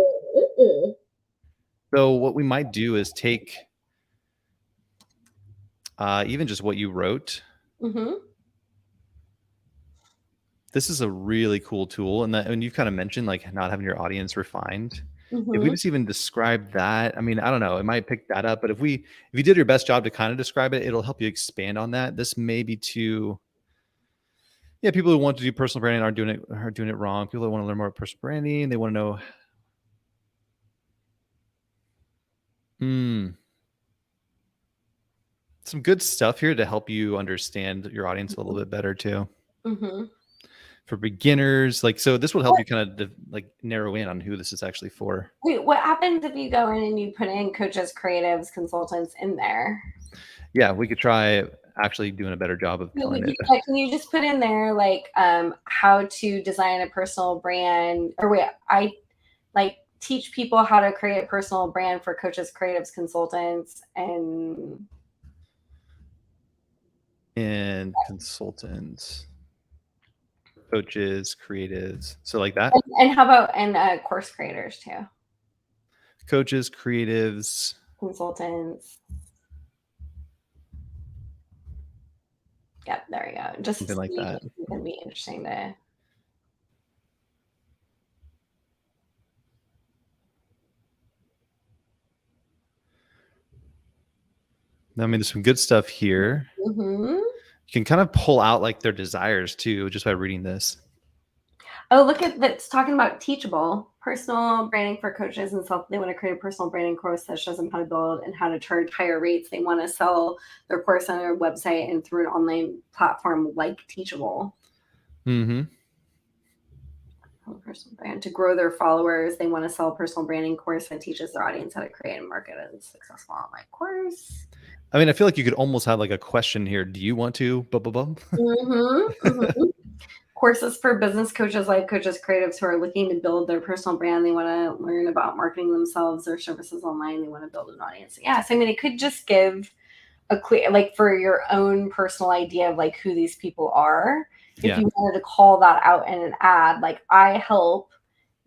So what we might do is take even just what you wrote. Mm-hmm. This is a really cool tool, and you've kind of mentioned like not having your audience refined. If we Mm-hmm. just even describe that, I mean, I don't know, it might pick that up, but if you did your best job to kind of describe it, it'll help you expand on that. This may be too, yeah, people who want to do personal branding are doing it wrong. People that want to learn more about personal branding, they want to know, some good stuff here to help you understand your audience a little bit better too. Mm-hmm. For beginners, like, so this will help you kind of like narrow in on who this is actually for. Wait, what happens if you go in and you put in coaches, creatives, consultants in there? Yeah, we could try actually doing a better job of telling it. Yeah, can you just put in there like how to design a personal brand, or wait, I like teach people how to create a personal brand for coaches, creatives, consultants, and Consultants, coaches, creatives. So like that. and how about course creators too? Coaches, creatives, Consultants. Yep, there you go. Just something like that. It can be interesting to. I mean, there's some good stuff here. Mm-hmm. You can kind of pull out like their desires too, just by reading this. Oh, look at that's talking about teachable personal branding for coaches and self. They want to create a personal branding course that shows them how to build and how to charge higher rates. They want to sell their course on their website and through an online platform like Teachable. Mm-hmm. Personal brand to grow their followers. They want to sell a personal branding course that teaches their audience how to create and market a successful online course. I mean, I feel like you could almost have like a question here. Do you want to? Mm-hmm, mm-hmm. Courses for business coaches, life coaches, creatives who are looking to build their personal brand. They want to learn about marketing themselves, their services online. They want to build an audience. Yeah. So, I mean, it could just give a clear, like for your own personal idea of like who these people are. If you wanted to call that out in an ad, like I help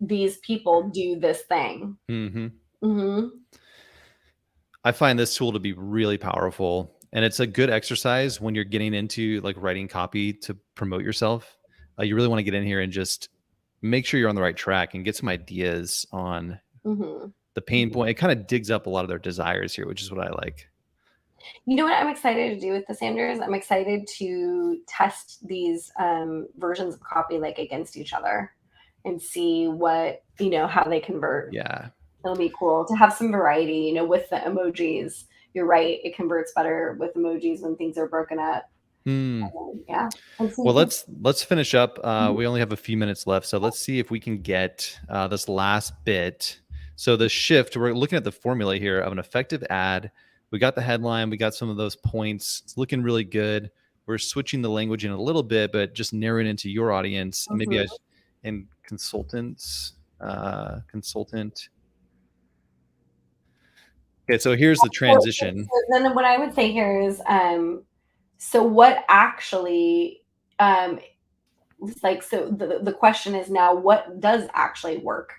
these people do this thing. Mm-hmm. Mm-hmm. I find this tool to be really powerful, and it's a good exercise when you're getting into like writing copy to promote yourself. You really want to get in here and just make sure you're on the right track and get some ideas on the pain point. It kind of digs up a lot of their desires here, which is what I like. You know what I'm excited to do with this, Anders? I'm excited to test these versions of copy like against each other and see what, how they convert. Yeah. It'll be cool to have some variety, with the emojis. You're right. It converts better with emojis when things are broken up. Yeah. Well, let's finish up. We only have a few minutes left, so let's see if we can get this last bit. So the shift, we're looking at the formula here of an effective ad. We got the headline. We got some of those points. It's looking really good. We're switching the language in a little bit, but just narrowing into your audience. And maybe and consultants, consultant. Okay, so here's the transition. So then what I would say here is, so what actually, so the question is now, what does actually work, ?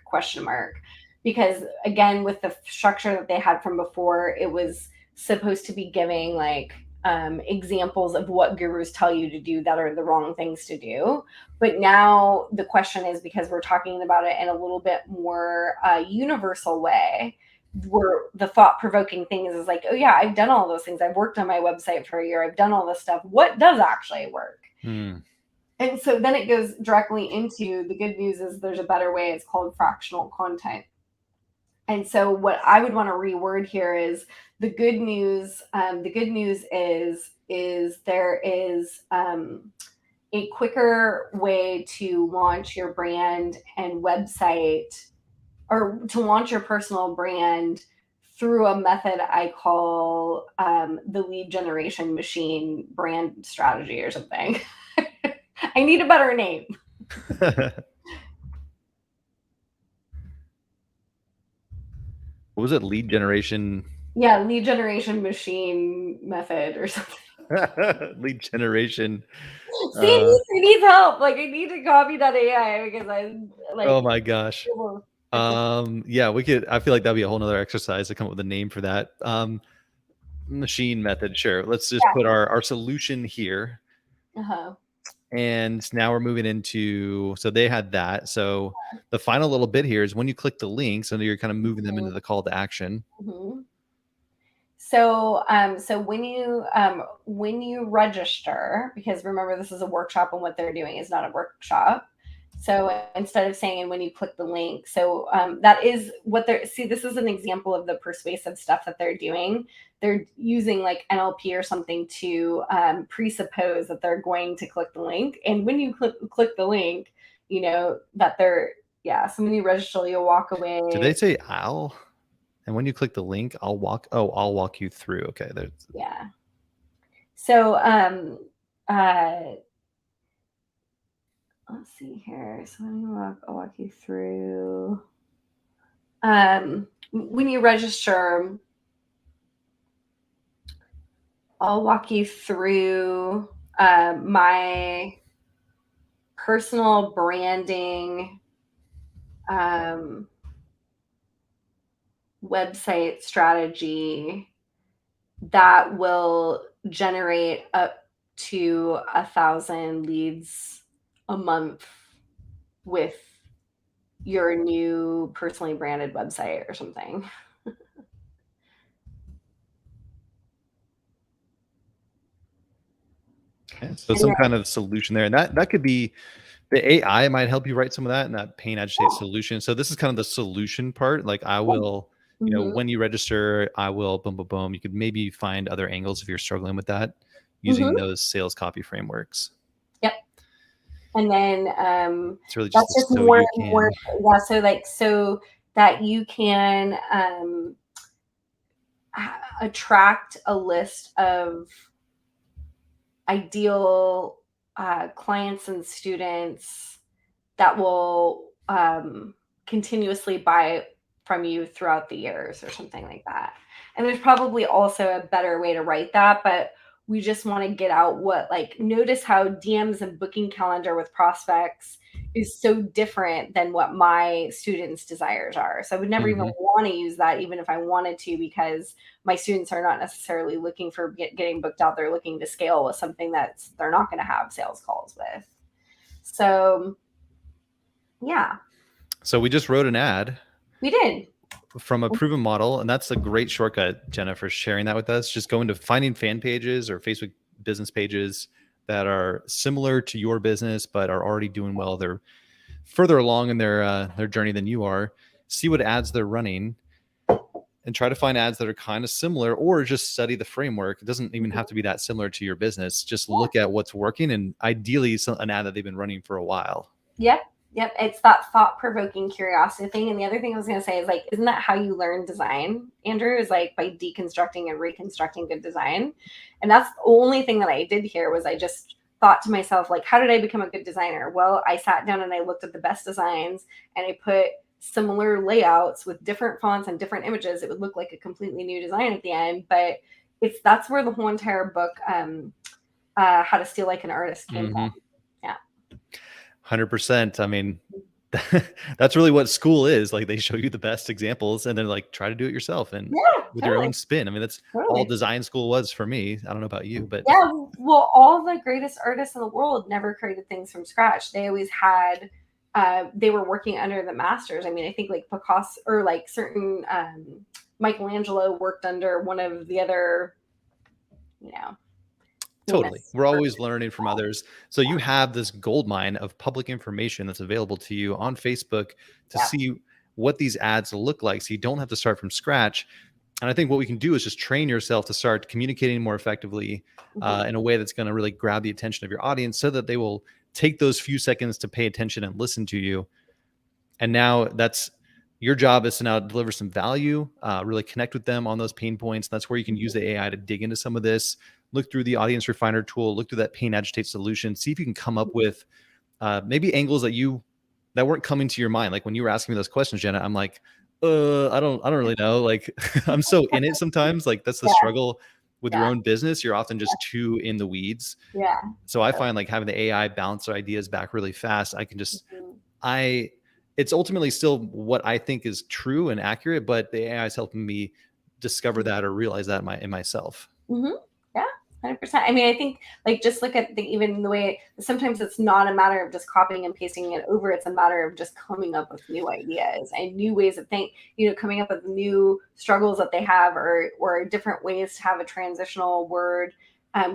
Because again, with the structure that they had from before, it was supposed to be giving like examples of what gurus tell you to do that are the wrong things to do. But now the question is, because we're talking about it in a little bit more universal way, where the thought-provoking thing is like, oh yeah, I've done all those things. I've worked on my website for a year. I've done all this stuff. What does actually work? And so then it goes directly into the good news is there's a better way. It's called fractional content. And so what I would want to reword here is the good news. The good news is there is a quicker way to launch your brand and website, or to launch your personal brand through a method I call the lead generation machine brand strategy or something. I need a better name. What was it? Lead generation? Yeah, lead generation machine method or something. Lead generation. See, it needs help. Like I need to copy.ai because I like. Oh my gosh. Yeah, we could. I feel like that'd be a whole nother exercise to come up with a name for that. Machine method. Sure. Let's just Yeah. put our solution here. Uh-huh. And now we're moving into, so they had that. So the final little bit here is when you click the link, so you're kind of moving them into the call to action. Mhm. So, so when you register, because remember this is a workshop and what they're doing is not a workshop. So instead of saying when you click the link, so that is what they're, see, this is an example of the persuasive stuff that they're doing. They're using like NLP or something to presuppose that they're going to click the link. And when you click the link, you know, that they're, yeah, so when you register, you'll walk away. Did they say I'll? And when you click the link, I'll walk you through. Okay. Yeah. So, let's see here. So I'll walk you through. When you register, I'll walk you through my personal branding website strategy that will generate up to 1,000 leads a month with your new personally branded website or something. Okay. So some kind of solution there. And that could be, the AI might help you write some of that and that pain agitate solution. So this is kind of the solution part. Like I will, you know, when you register, I will boom, boom, boom. You could maybe find other angles if you're struggling with that using those sales copy frameworks. Yep. And then it's really that's just more and more. Yeah. So like, so that you can attract a list of ideal clients and students that will continuously buy from you throughout the years or something like that. And there's probably also a better way to write that, but we just want to get out what, like, notice how DMs and booking calendar with prospects is so different than what my students' desires are. So I would never even want to use that, even if I wanted to, because my students are not necessarily looking for getting booked out. They're looking to scale with something that they're not going to have sales calls with. So, yeah. So we just wrote an ad. We did. From a proven model. And that's a great shortcut, Jenna, for sharing that with us. Just go into finding fan pages or Facebook business pages that are similar to your business, but are already doing well. They're further along in their journey than you are. See what ads they're running and try to find ads that are kind of similar, or just study the framework. It doesn't even have to be that similar to your business. Just look at what's working, and ideally an ad that they've been running for a while. Yep. It's that thought-provoking curiosity thing. And the other thing I was going to say is, like, isn't that how you learn design, Andrew? Is like by deconstructing and reconstructing good design. And that's the only thing that I did here was I just thought to myself, like, how did I become a good designer? Well, I sat down and I looked at the best designs and I put similar layouts with different fonts and different images. It would look like a completely new design at the end. But that's where the whole entire book, How to Steal Like an Artist, came from. 100%. I mean, that's really what school is. Like, they show you the best examples and then, like, try to do it yourself and with your own spin. I mean, that's all design school was for me. I don't know about you, but yeah, well, all the greatest artists in the world never created things from scratch. They always had they were working under the masters. I mean, I think like Picasso or like certain Michelangelo worked under one of the other, you know. Totally. We're always learning from others. So you have this gold mine of public information that's available to you on Facebook to see what these ads look like. So you don't have to start from scratch. And I think what we can do is just train yourself to start communicating more effectively in a way that's going to really grab the attention of your audience, so that they will take those few seconds to pay attention and listen to you. And now that's your job, is to now deliver some value, really connect with them on those pain points. That's where you can use the AI to dig into some of this, look through the audience refiner tool, look through that pain agitate solution, see if you can come up with maybe angles that weren't coming to your mind. Like when you were asking me those questions, Jenna, I'm like, I don't really know. Like I'm so in it sometimes. Like that's the struggle with your own business. You're often just too in the weeds. Yeah. So I find like having the AI bounce our ideas back really fast. I can just, it's ultimately still what I think is true and accurate, but the AI is helping me discover that or realize that in myself. Mm-hmm. Yeah, 100%. I mean, I think like just look at even the way sometimes it's not a matter of just copying and pasting it over. It's a matter of just coming up with new ideas and new ways of coming up with new struggles that they have or different ways to have a transitional word.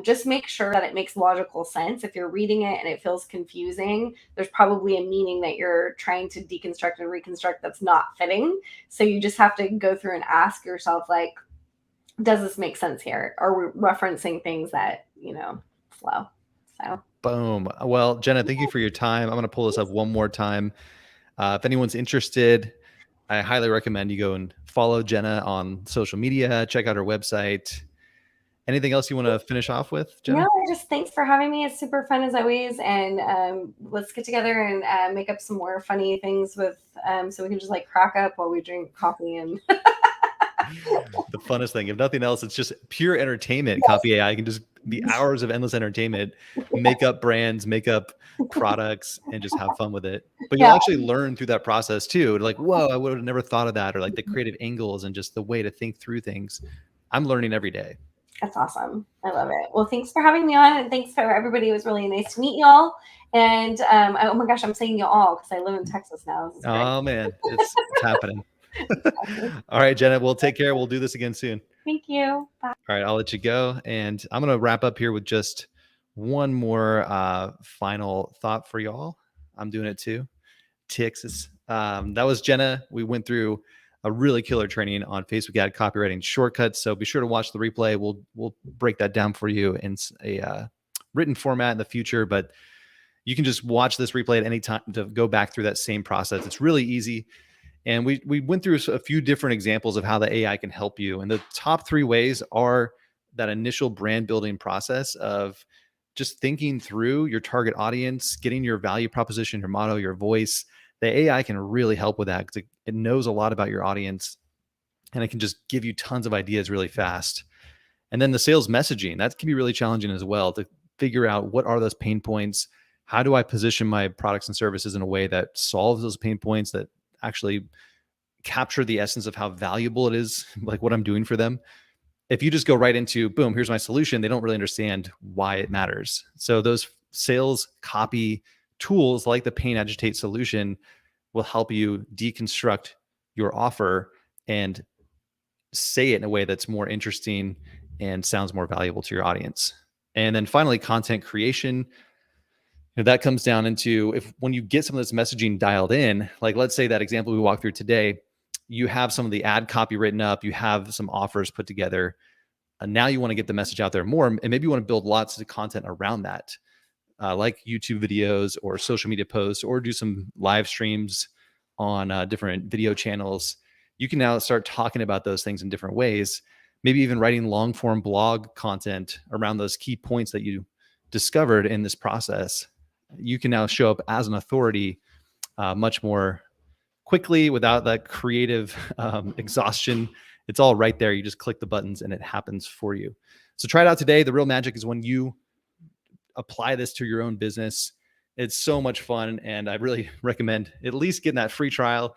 Just make sure that it makes logical sense. If you're reading it and it feels confusing, there's probably a meaning that you're trying to deconstruct and reconstruct that's not fitting. So you just have to go through and ask yourself, like, does this make sense here? Are we referencing things that, flow? So, Boom. Well, Jenna, thank you for your time. I'm going to pull this up one more time. If anyone's interested, I highly recommend you go and follow Jenna on social media, check out her website. Anything else you want to finish off with, Jenna? no, just thanks for having me. It's super fun as always. And let's get together and make up some more funny things so we can just like crack up while we drink coffee and The funnest thing. If nothing else, it's just pure entertainment. Yes. CopyAI can just be hours of endless entertainment, make up brands, make up products, and just have fun with it. But you'll actually learn through that process too. Like, whoa, I would have never thought of that, or like the creative angles and just the way to think through things. I'm learning every day. That's awesome. I love it. Well, thanks for having me on, and thanks for everybody. It was really nice to meet y'all. And oh my gosh, I'm saying y'all because I live in Texas now. This is great. Oh man, it's happening. All right, Jenna, we'll take care. We'll do this again soon. Thank you. Bye. All right, I'll let you go. And I'm going to wrap up here with just one more final thought for y'all. I'm doing it too. Texas. That was Jenna. We went through a really killer training on Facebook ad copywriting shortcuts. So be sure to watch the replay. We'll break that down for you in a written format in the future, but you can just watch this replay at any time to go back through that same process. It's really easy. And we went through a few different examples of how the AI can help you. And the top 3 ways are that initial brand building process of just thinking through your target audience, getting your value proposition, your motto, your voice. The AI can really help with that because it knows a lot about your audience and it can just give you tons of ideas really fast. And then the sales messaging, that can be really challenging as well to figure out what are those pain points. How do I position my products and services in a way that solves those pain points, that actually capture the essence of how valuable it is, like what I'm doing for them. If you just go right into, boom, here's my solution, they don't really understand why it matters. So those sales copy tools like the Pain Agitate solution will help you deconstruct your offer and say it in a way that's more interesting and sounds more valuable to your audience. And then finally, content creation. That comes down into when you get some of this messaging dialed in, like let's say that example we walked through today, you have some of the ad copy written up, you have some offers put together, and now you want to get the message out there more, and maybe you want to build lots of content around that, like YouTube videos or social media posts, or do some live streams on different video channels. You can now start talking about those things in different ways, maybe even writing long form blog content around those key points that you discovered in this process. You can now show up as an authority much more quickly without that creative exhaustion. It's all right there. You just click the buttons and it happens for you. So try it out today. The real magic is when you apply this to your own business. It's so much fun. And I really recommend at least getting that free trial,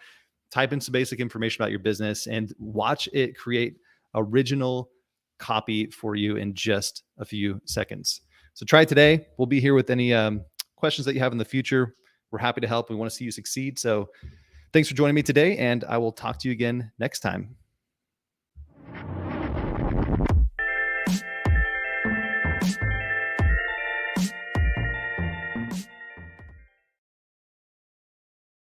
type in some basic information about your business and watch it create original copy for you in just a few seconds. So try it today. We'll be here with any questions that you have in the future. We're happy to help. We want to see you succeed. So thanks for joining me today, and I will talk to you again next time.